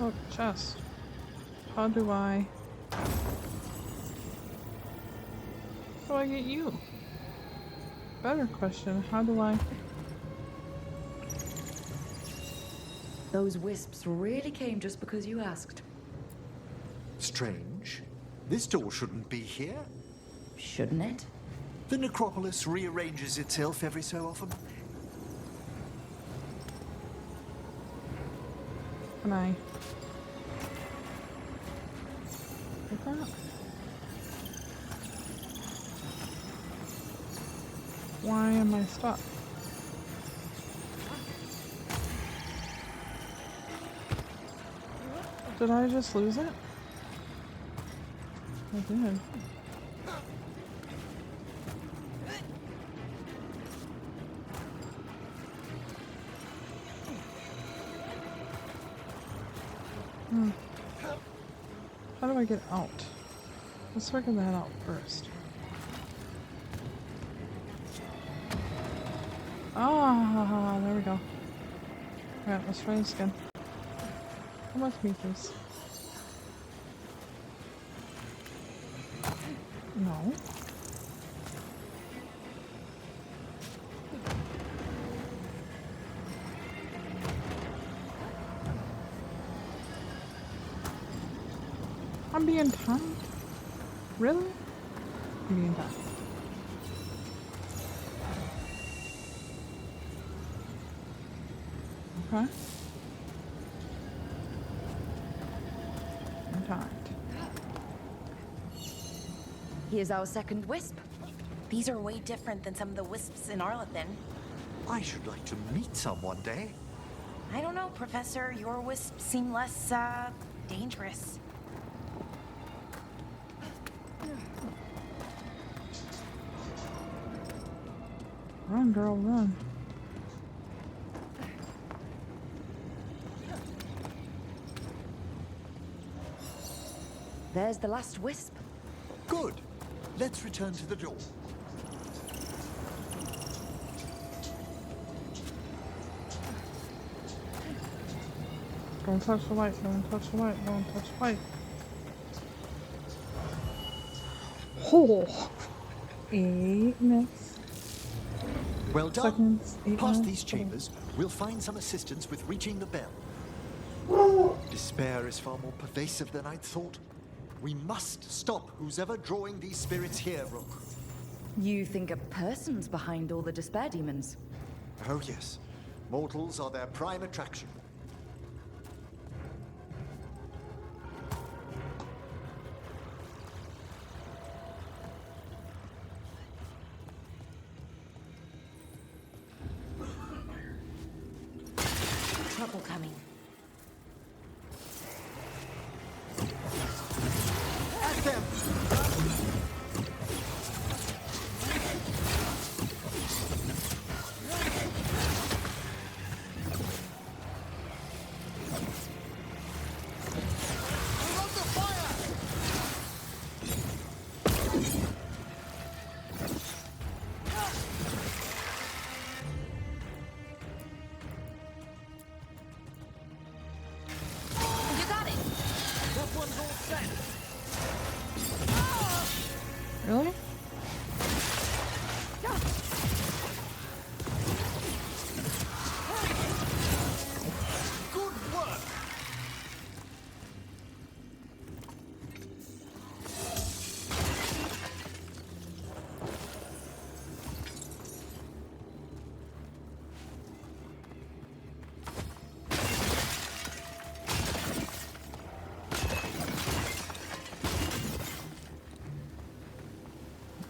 Oh, chest. How do I get you? Better question, how do I... Those wisps really came just because you asked. Strange. This door shouldn't be here. Shouldn't it? The necropolis rearranges itself every so often. Can I... Like that? Why am I stuck? Did I just lose it? I did. How do I get out? Let's figure that out first. Ah, there we go. Alright, let's try this again. Come with me, please. No. I'm being timed? Really? I'm being timed. Okay. I'm timed. Here's our second wisp. These are way different than some of the wisps in Arlethan. I should like to meet some one day. I don't know, Professor. Your wisps seem less, dangerous. Run, girl, run. There's the last wisp. Good. Let's return to the door. Don't touch the light, don't touch the light, don't touch the light. Oh! 8 minutes. Well done. Seconds, 8 Past minutes. these chambers, we'll find some assistance with reaching the bell. Despair is far more pervasive than I'd thought. We must stop who's ever drawing these spirits here, Rook. You think a person's behind all the despair demons? Oh yes. Mortals are their prime attraction. Trouble coming. At them! You got it! Really? Good work!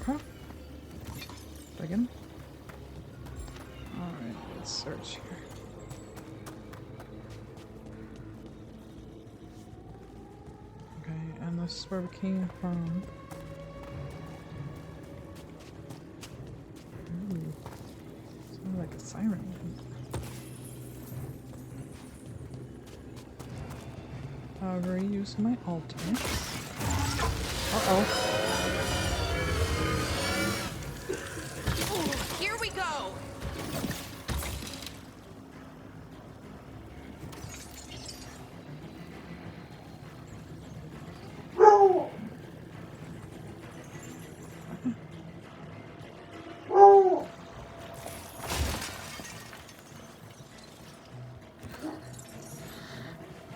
Okay. Digging. Alright, let's search here. Okay, and this is where we came from. Ooh. Sounds like a siren. I'll reuse my ultimate. Uh-oh. Here we go!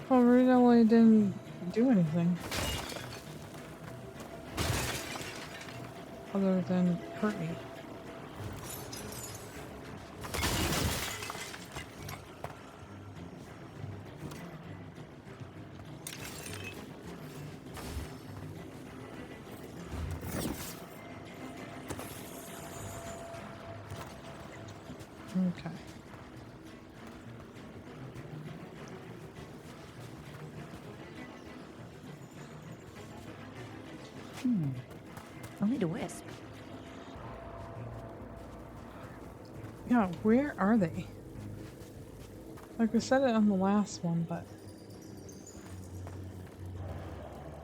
Well, really didn't do anything. Other than hurt me. Okay. Only a wisp. Yeah, where are they? Like we said it on the last one, but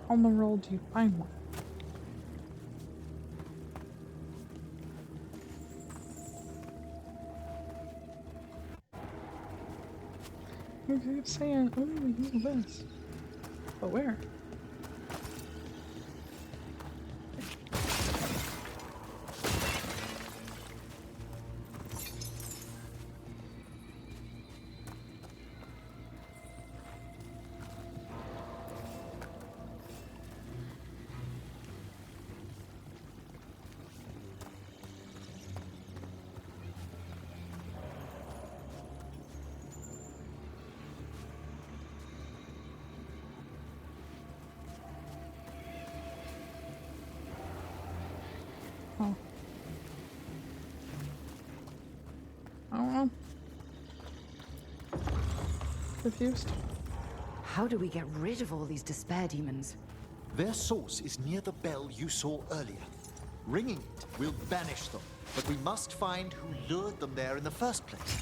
on the roll do you find one? You keep saying, oh, we need this. But where? Oh. I don't know. Confused. How do we get rid of all these despair demons? Their source is near the bell you saw earlier. Ringing it will banish them, but we must find who lured them there in the first place.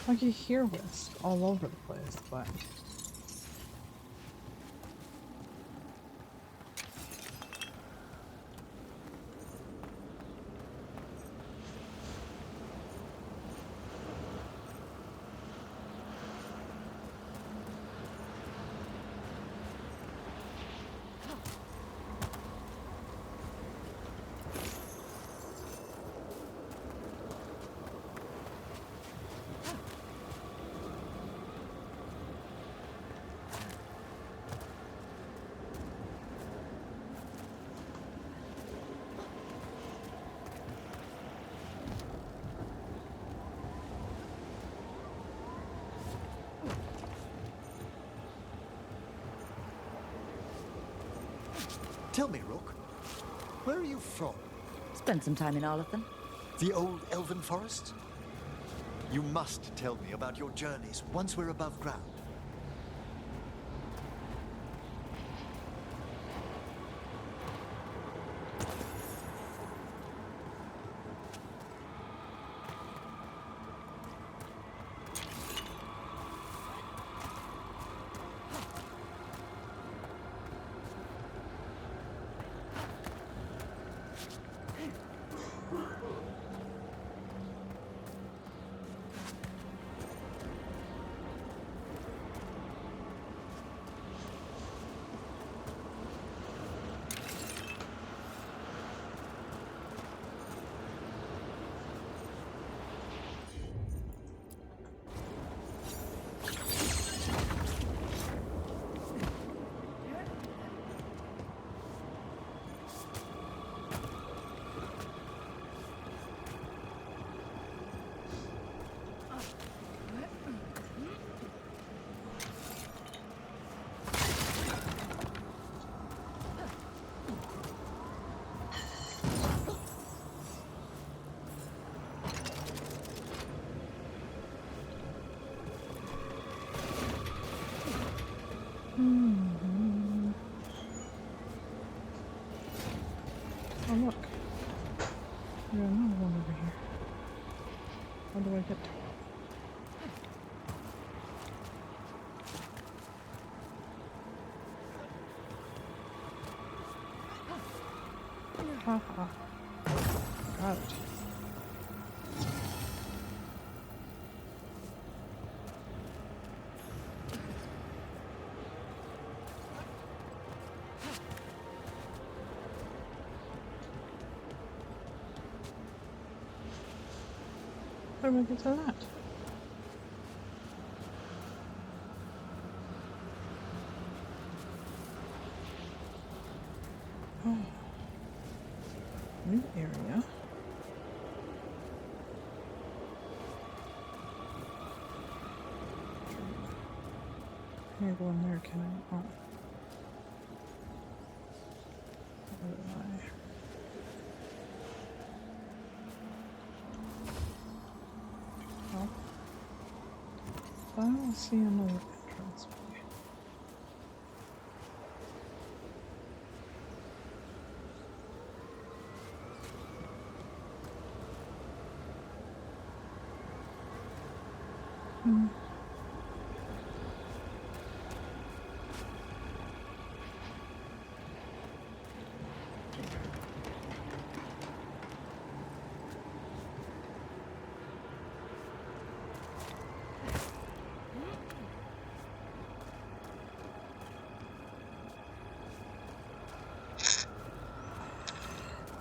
Like you hear wisp all over the place, but tell me, Rook, where are you from? Spent some time in all of them. The old elven forests? You must tell me about your journeys once we're above ground. Oh, look. There's another one over here. How do I get to it? Haha. Got it. How do I get to that? Oh. New area. Can I go in there? Can I? Oh. Where am I? Oh. I don't see another entrance way.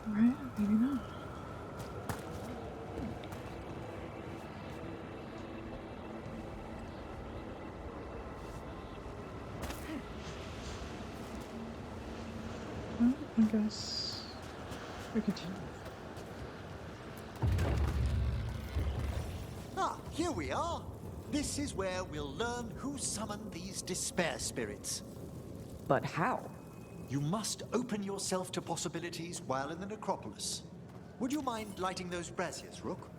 Right? Maybe not. Well, I guess we continue. Ah, here we are. This is where we'll learn who summoned these despair spirits. But how? You must open yourself to possibilities while in the necropolis. Would you mind lighting those braziers, Rook?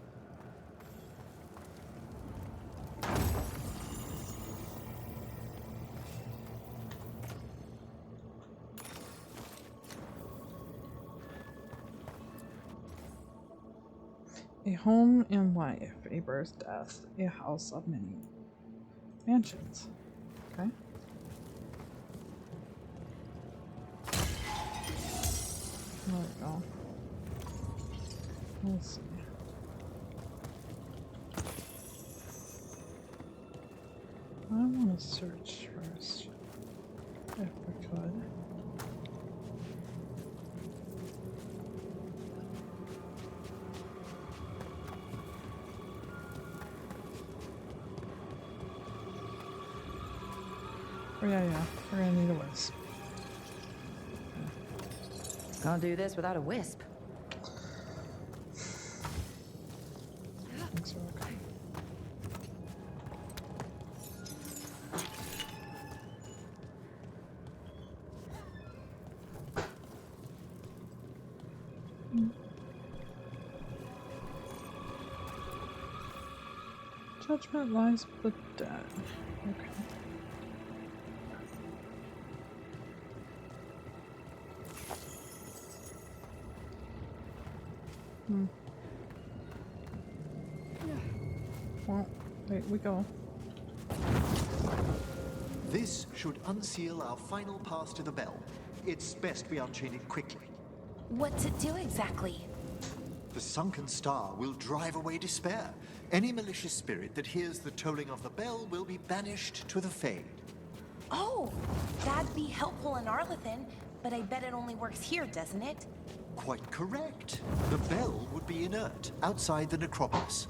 A home and life, a birth, death, a house of many mansions. Okay. There we go. Let's see. I want to search first, if we could. Oh yeah, we're gonna need a wisp. Can't do this without a wisp. Thanks, Rook. Judgment lies with the dead. Okay. Well, wait, we go. This should unseal our final pass to the bell. It's best we unchain it quickly. What's it do exactly? The sunken star will drive away despair. Any malicious spirit that hears the tolling of the bell will be banished to the Fade. Oh, that'd be helpful in Arlethan, but I bet it only works here, doesn't it? Quite correct. The bell would be inert, outside the necropolis.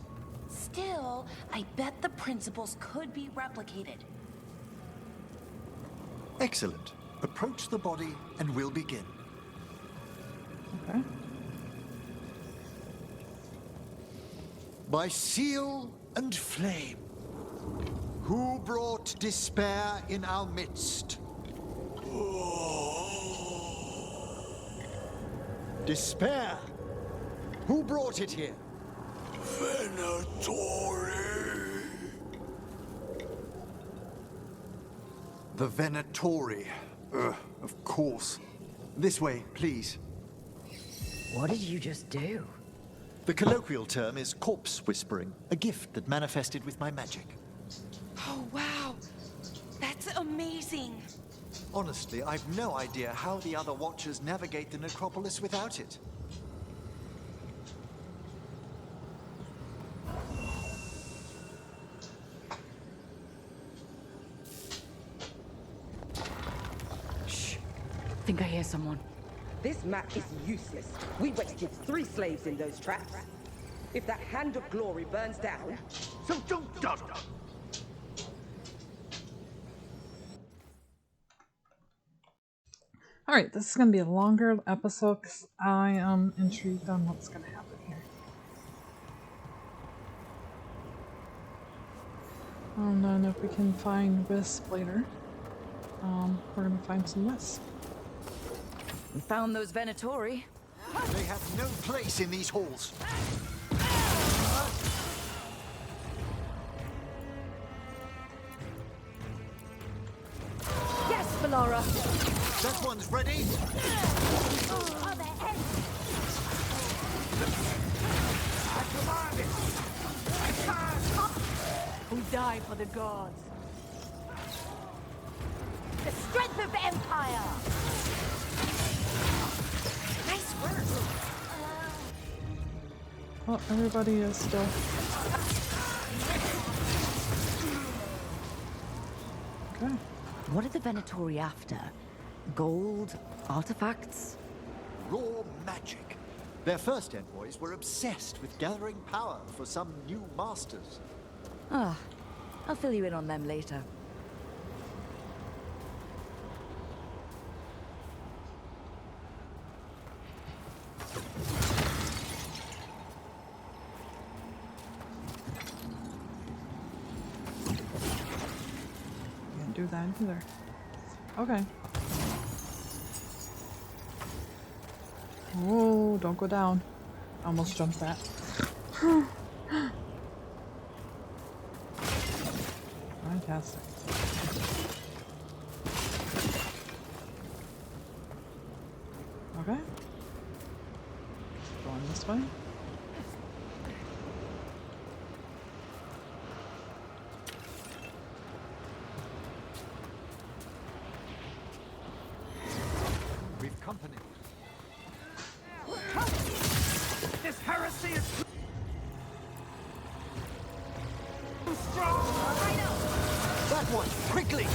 Still, I bet the principles could be replicated. Excellent. Approach the body and we'll begin. Okay. By seal and flame, who brought despair in our midst? Despair? Who brought it here? Venatori. The Venatori. Of course. This way, please. What did you just do? The colloquial term is corpse whispering, a gift that manifested with my magic. Oh, wow. That's amazing. Honestly, I've no idea how the other Watchers navigate the necropolis without it. Shh. Think I hear someone. This map is useless. We wasted 3 slaves in those traps. If that Hand of Glory burns down, so don't dawdle. Alright, this is going to be a longer episode because I am intrigued on what's going to happen here. And then if we can find Wisp later, we're going to find some Wisp. We found those Venatori. They have no place in these halls. Yes, Valara! That one's ready. We die for the gods. The strength of Empire! Nice work. Well, everybody is still... Okay. What are the Venatori after? Gold? Artifacts? Raw magic. Their first envoys were obsessed with gathering power for some new masters. Ah, I'll fill you in on them later. Can't do that either. Okay. Oh, don't go down. I almost jumped that. Fantastic. Okay. Going this way. We've company. This heresy is That one, quickly!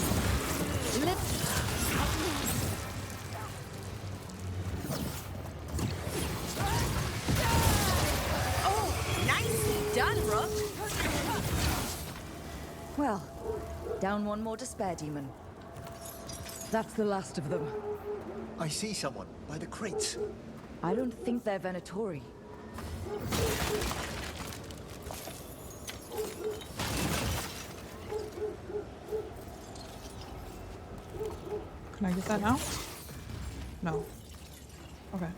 Oh, nicely done, Rook. Well, down one more despair demon. That's the last of them. I see someone by the crates. I don't think they're Venatori. Can I get that now? No. Okay.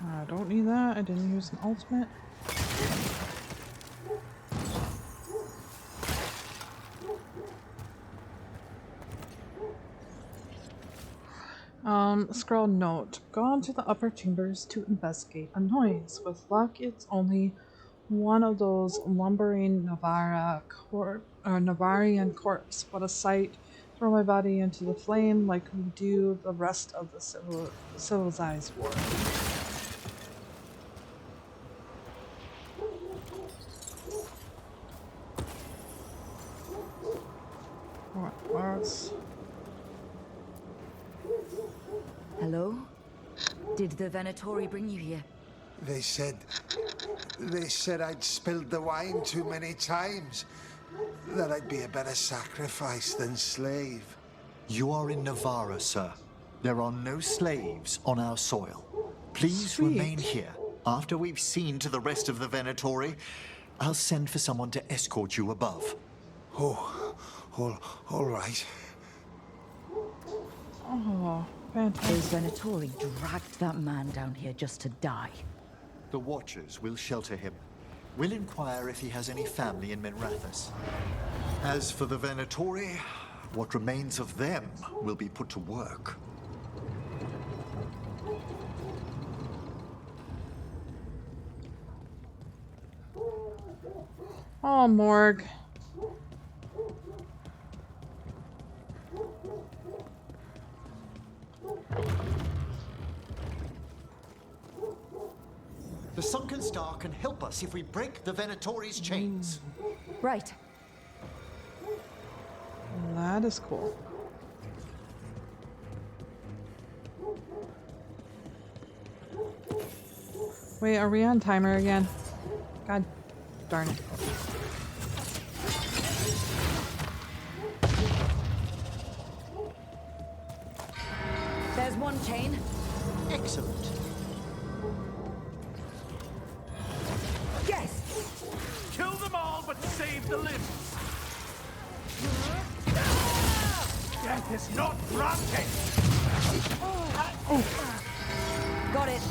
I don't need that. I didn't use an ultimate. Scroll note. Gone to the upper chambers to investigate a noise. With luck, it's only one of those lumbering Neverra Navarian corpse. What a sight. Throw my body into the flame like we do the rest of the civilized world. What? Hello? Did the Venatori bring you here? They said I'd spilled the wine too many times. That I'd be a better sacrifice than slave. You are in Neverra, sir. There are no slaves on our soil. Please Sweet. remain here. After we've seen to the rest of the Venatori, I'll send for someone to escort you above. Oh, all right. Oh, fantastic. Those Venatori dragged that man down here just to die. The Watchers will shelter him. We'll inquire if he has any family in Minrathous. As for the Venatori, what remains of them will be put to work. Oh, Morg. The Sunken Star can help us if we break the Venatori's chains. Right. That is cool. Wait, are we on timer again? God darn it. There's one chain. Excellent. Yes! Kill them all, but save the limbs. Death is not granted. Got it.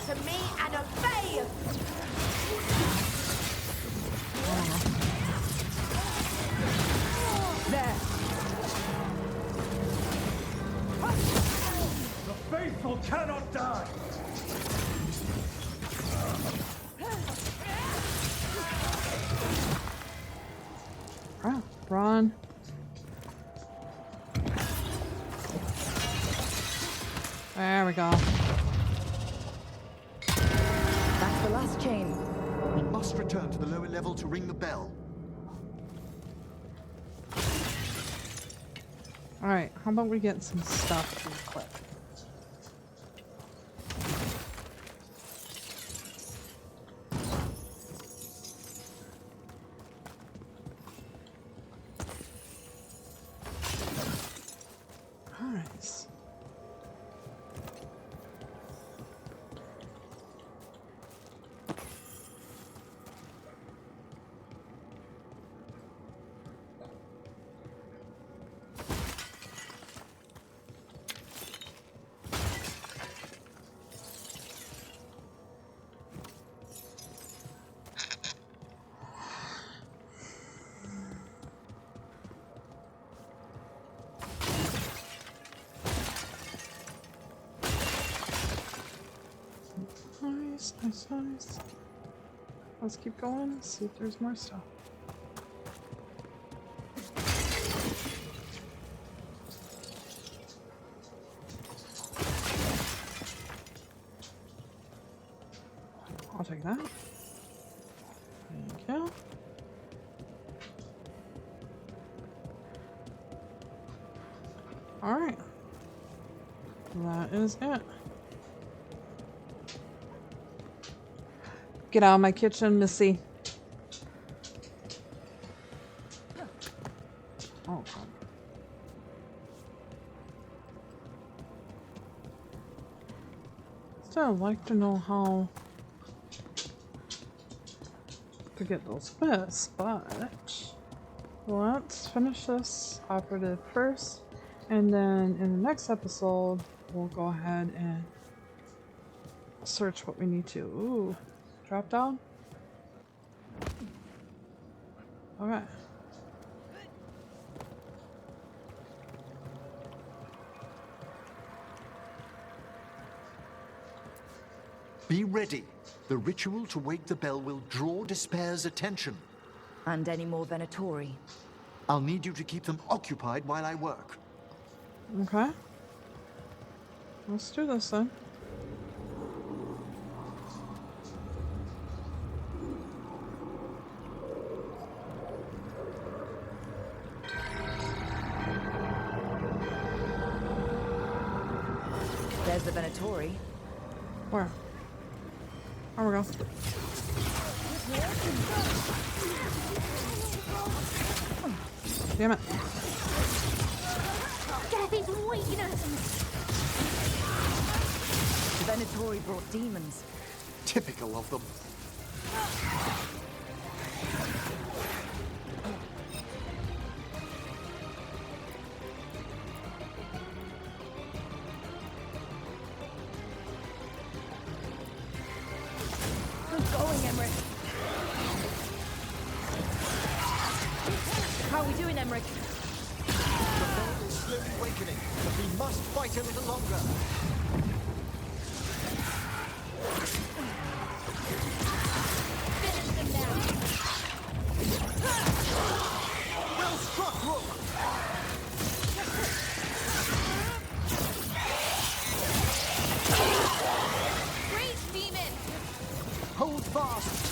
To me and obey! There. The faithful cannot die. Ah, run. There we go. That's the last chain. We must return to the lower level to ring the bell. Alright, how about we get some stuff to equip? Nice. Nice. Let's keep going, see if there's more stuff. I'll take that. Thank you. Alright. That is it. Get out of my kitchen, Missy. Oh, God. Still, I'd like to know how to get those fists, but let's finish this operative first, and then in the next episode, we'll go ahead and search what we need to. Ooh. Drop down? Okay. Be ready. The ritual to wake the bell will draw Despair's attention. And any more Venatori. I'll need you to keep them occupied while I work. Okay. Let's do this then. There's the Venatori. Where? Oh, we go. Damn it. Death is weakness! The Venatori brought demons. Typical of them. How are we doing, Emmerich? The Veil is slowly awakening, but we must fight a little longer. Finish them now. Well struck, Rook! Rage Demon! Hold fast!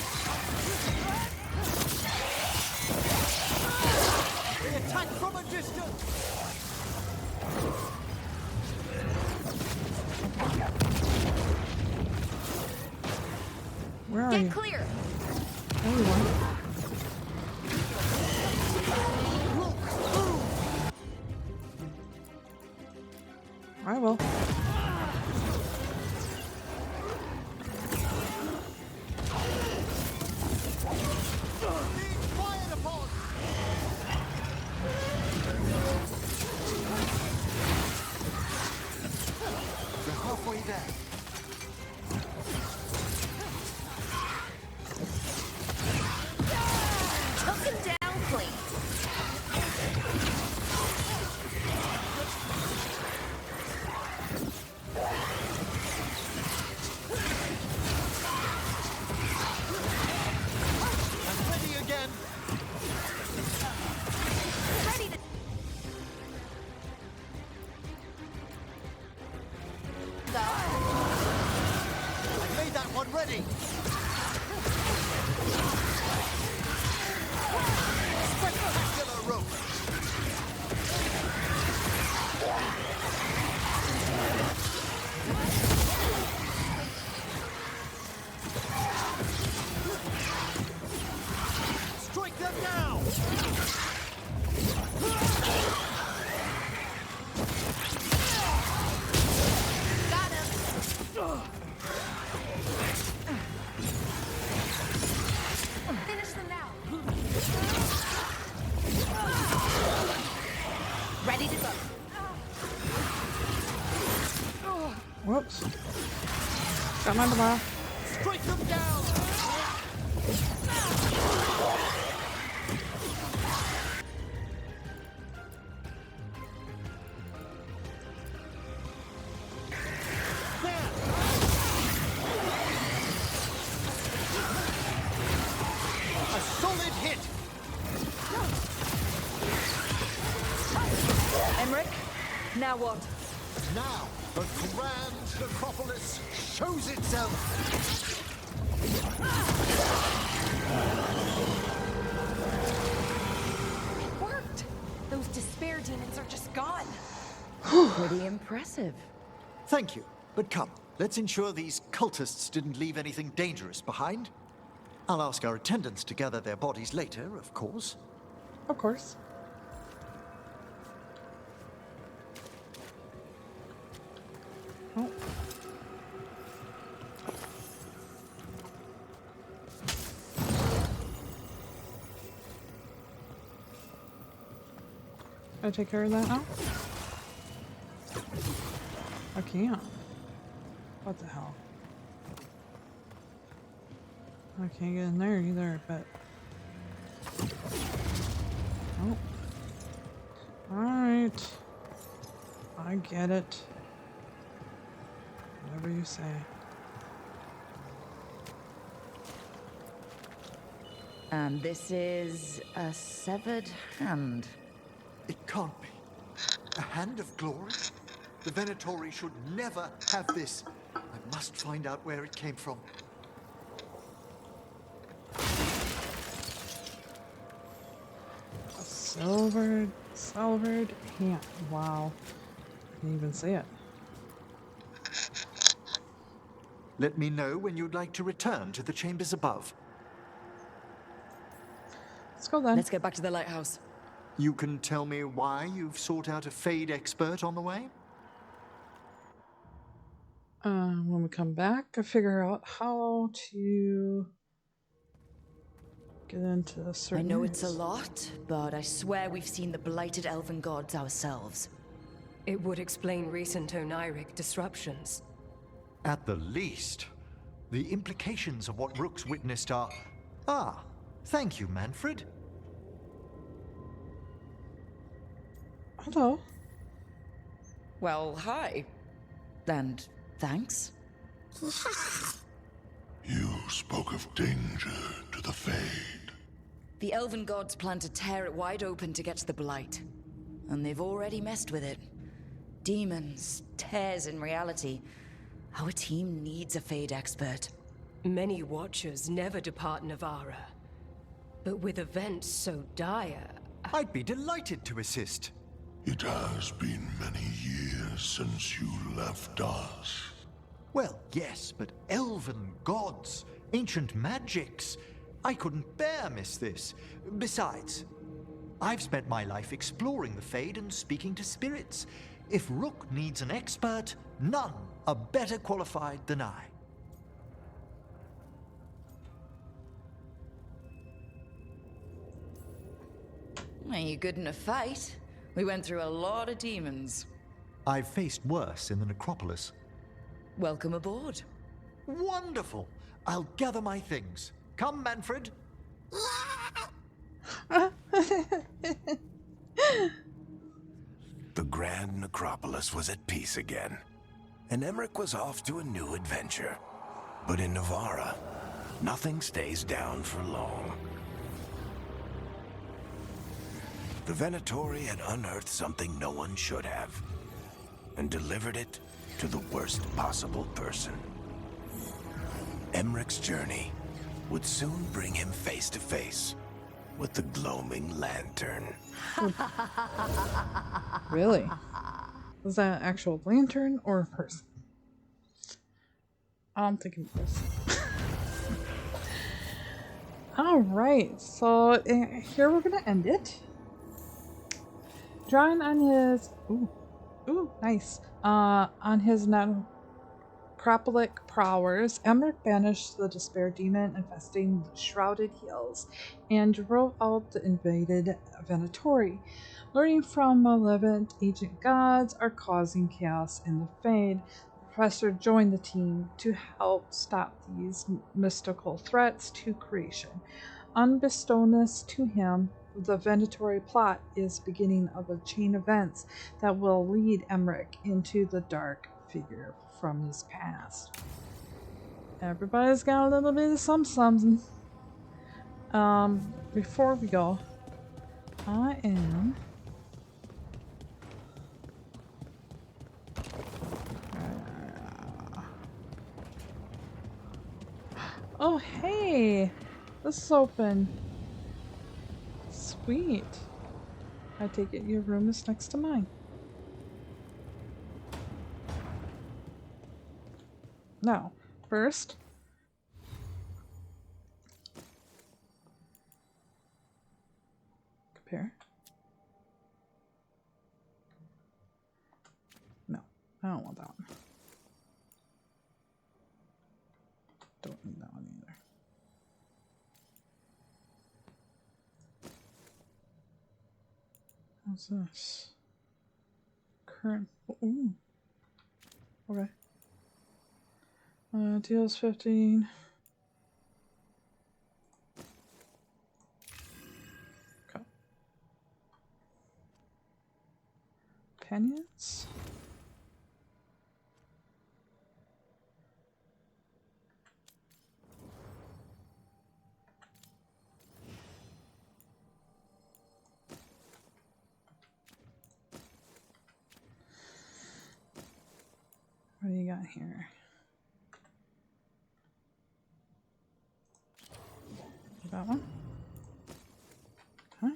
They attack from a distance! Where are Get you? clear! There you are. I will. Fired upon! We're halfway there. Took him down clean. I'm ready again. Ready to... Go. I made that one ready. Spectacular rope. Strike them now. Got him. Finish them now. Ready to go. Whoops. Got my ball. Strike them down. A solid hit. Emmerich, now what? Now, the grand necropolis shows itself. It worked! Those despair demons are just gone. Pretty impressive. Thank you, but come, let's ensure these cultists didn't leave anything dangerous behind. I'll ask our attendants to gather their bodies later, of course. Of course. Oh. Can I take care of that now? I can't. What the hell? I can't get in there either, but... Oh. Alright. I get it. Whatever you say. And this is a severed hand. It can't be. A hand of glory? The Venatori should never have this. I must find out where it came from. A silvered hand. Wow. I can even see it. Let me know when you'd like to return to the chambers above. Let's go then. Let's get back to the lighthouse. You can tell me why you've sought out a Fade expert on the way? When we come back, I figure out how to get into certain I know it's a areas. lot, but I swear we've seen the blighted elven gods ourselves. It would explain recent Oniric disruptions. At the least. The implications of what Rook's witnessed are... Ah, thank you, Manfred. Hello. Well, hi. And thanks. You spoke of danger to the Fade. The elven gods plan to tear it wide open to get to the Blight. And they've already messed with it. Demons, tears in reality. Our team needs a Fade expert. Many Watchers never depart Neverra. But with events so dire... I'd be delighted to assist. It has been many years since you left us. Well, yes, but elven gods, ancient magics. I couldn't bear miss this. Besides, I've spent my life exploring the Fade and speaking to spirits. If Rook needs an expert, none are better qualified than I. Are you good in a fight? We went through a lot of demons. I've faced worse in the necropolis. Welcome aboard. Wonderful! I'll gather my things. Come, Manfred. The Grand Necropolis was at peace again, and Emmerich was off to a new adventure. But in Neverra, nothing stays down for long. The Venatori had unearthed something no one should have, and delivered it to the worst possible person. Emmerich's journey would soon bring him face to face with the gloaming lantern. Really? Was that an actual lantern or a person? I'm thinking person. Alright, so here we're gonna end it. Drawing on his... Ooh, nice. On his necropolic prowess, Emmerich banished the despair demon infesting the shrouded hills and drove out the invaded Venatori. Learning from malevolent ancient gods are causing chaos in the Fade, the professor joined the team to help stop these mystical threats to creation. Unbeknownst to him, the Venatori plot is the beginning of a chain of events that will lead Emmerich into the dark figure from his past. Everybody's got a little bit of something. Before we go, I am... Oh, hey! This is open. Sweet. I take it your room is next to mine. Now, first, compare. No, I don't want that one. Don't need that one either. How's this? Current. Ooh. Okay. Deals 15. Okay. Companions. What do you got here? That one? Okay.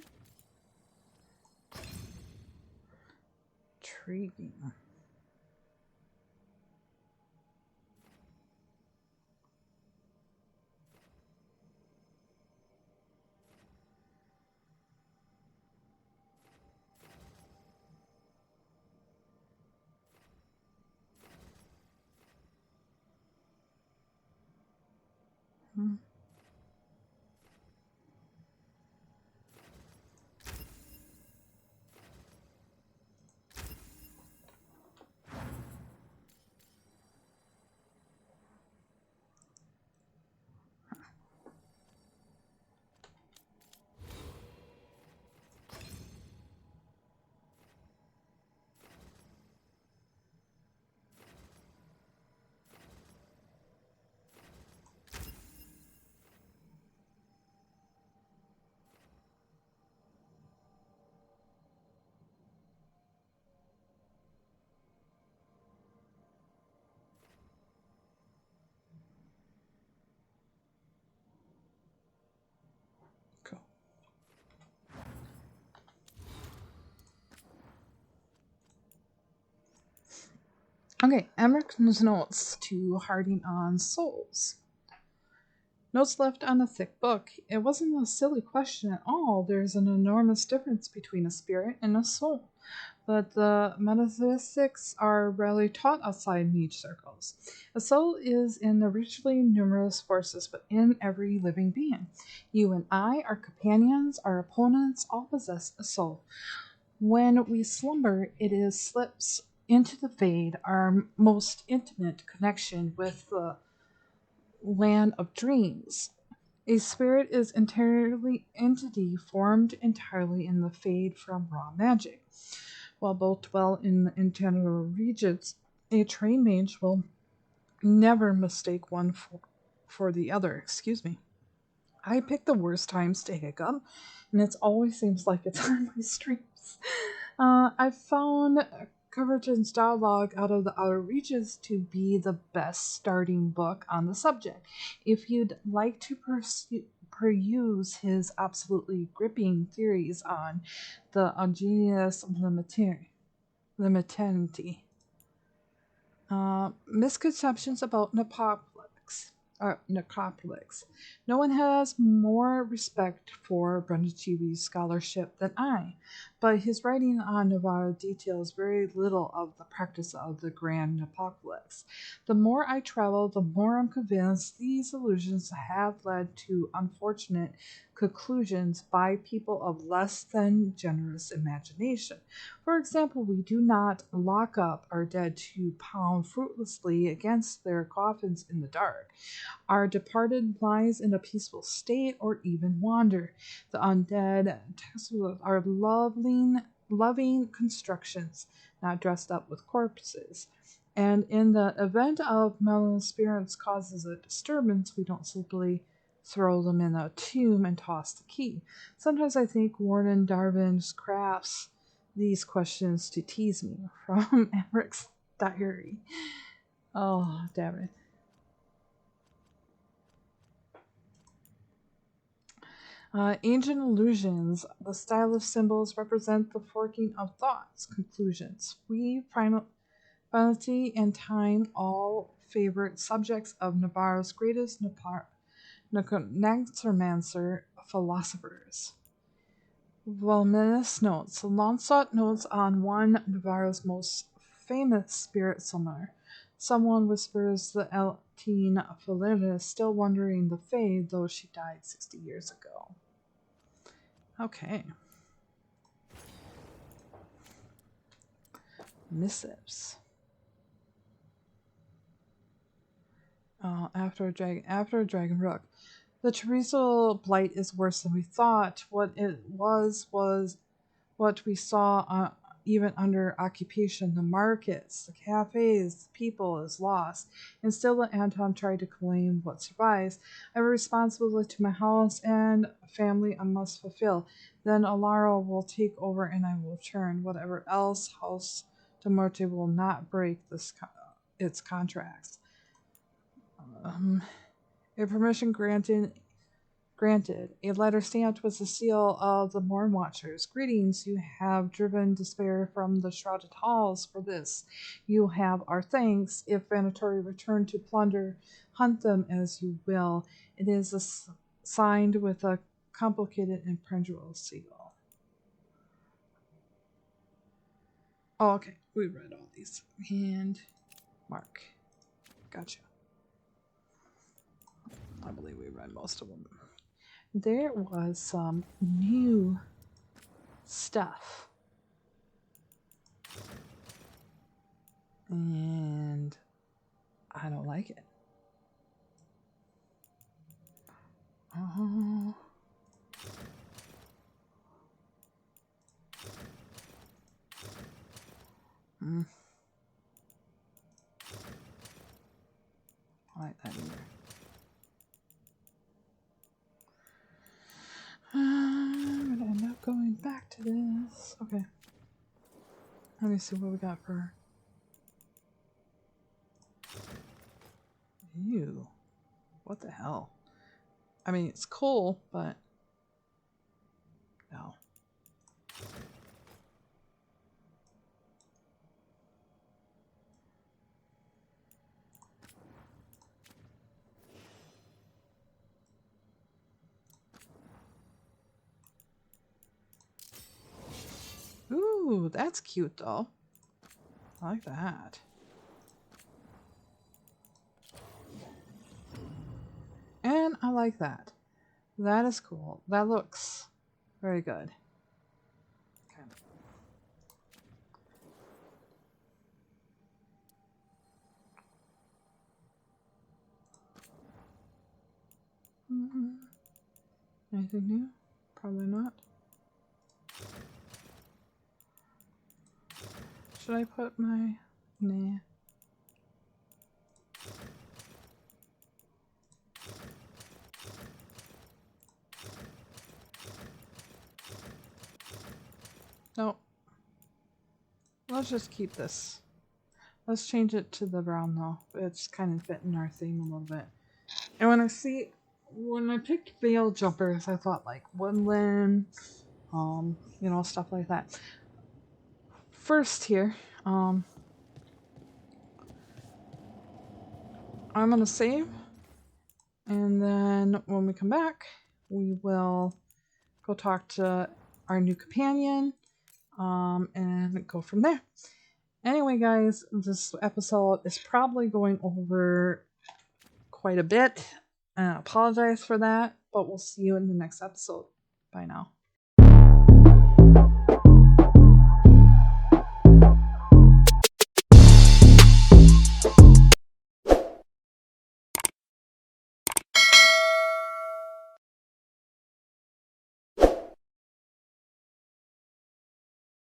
Intriguing. Okay, Emmerich notes to Harding on souls. Notes left on a thick book. It wasn't a silly question at all. There's an enormous difference between a spirit and a soul. But the metaphysics are rarely taught outside mage circles. A soul is in the richly numerous forces within every living being. You and I, our companions, our opponents, all possess a soul. When we slumber, it is slips into the Fade, our most intimate connection with the land of dreams. A spirit is entirely entity formed entirely in the Fade from raw magic. While both dwell in the internal regions, a trained mage will never mistake one for the other. Excuse me. I pick the worst times to hiccup, and it always seems like it's on my streams. I found Convergence Dialogue out of the Outer Reaches to be the best starting book on the subject. If you'd like to peruse his absolutely gripping theories on the ingenious limitanity, misconceptions about necropolix. No one has more respect for Brundichivi's scholarship than I, but his writing on Neverra details very little of the practice of the Grand Apocalypse. The more I travel, the more I'm convinced these illusions have led to unfortunate conclusions by people of less than generous imagination. For example, we do not lock up our dead to pound fruitlessly against their coffins in the dark. Our departed lies in a peaceful state or even wander. The undead are loving constructions, not dressed up with corpses. And in the event of malevolent spirits causes a disturbance, we don't simply throw them in a tomb and toss the key. Sometimes I think Warden Darwin crafts these questions to tease me. From Emmerich diary. Oh, damn it. Ancient illusions. The style of symbols represent the forking of thoughts. Conclusions. Finality and time, all favorite subjects of Neverra's greatest necromancer philosophers. Voluminous notes. Lansot notes on one Neverra's most famous spirit summoner. Someone whispers the Eltine Felina is still wandering the Fade, though she died 60 years ago. Okay. Missives. After a dragon rook. The Teresa blight is worse than we thought. What it was what we saw even under occupation. The markets, the cafes, the people is lost. And still Anton tried to claim what survives. I have a responsibility to my house and family I must fulfill. Then Alara will take over and I will return. Whatever else, House de Morte will not break its contracts. A permission granted. A letter stamped with the seal of the Mourn Watchers. Greetings, you have driven despair from the shrouded halls. For this, you have our thanks. If Venatori return to plunder, hunt them as you will. It is signed with a complicated and pendulous seal. Oh, okay. We read all these. And Mark. Gotcha. I believe we read most of them. There was some new stuff. And I don't like it. Oh. I like that either. I'm gonna end up going back to this. Okay. Let me see what we got for. Ew. What the hell? I mean, it's cool, but. No. Ooh, that's cute though. I like that. And I like that. That is cool. That looks very good. Okay. Anything new? Probably not. Should I put my... Nah. Nope. Let's just keep this. Let's change it to the brown though. It's kind of fitting our theme a little bit. And when I picked veil jumpers, I thought like woodland, you know, stuff like that. First here, I'm gonna save, and then when we come back, we will go talk to our new companion, and go from there. Anyway, guys, this episode is probably going over quite a bit. I apologize for that, but we'll see you in the next episode. Bye now.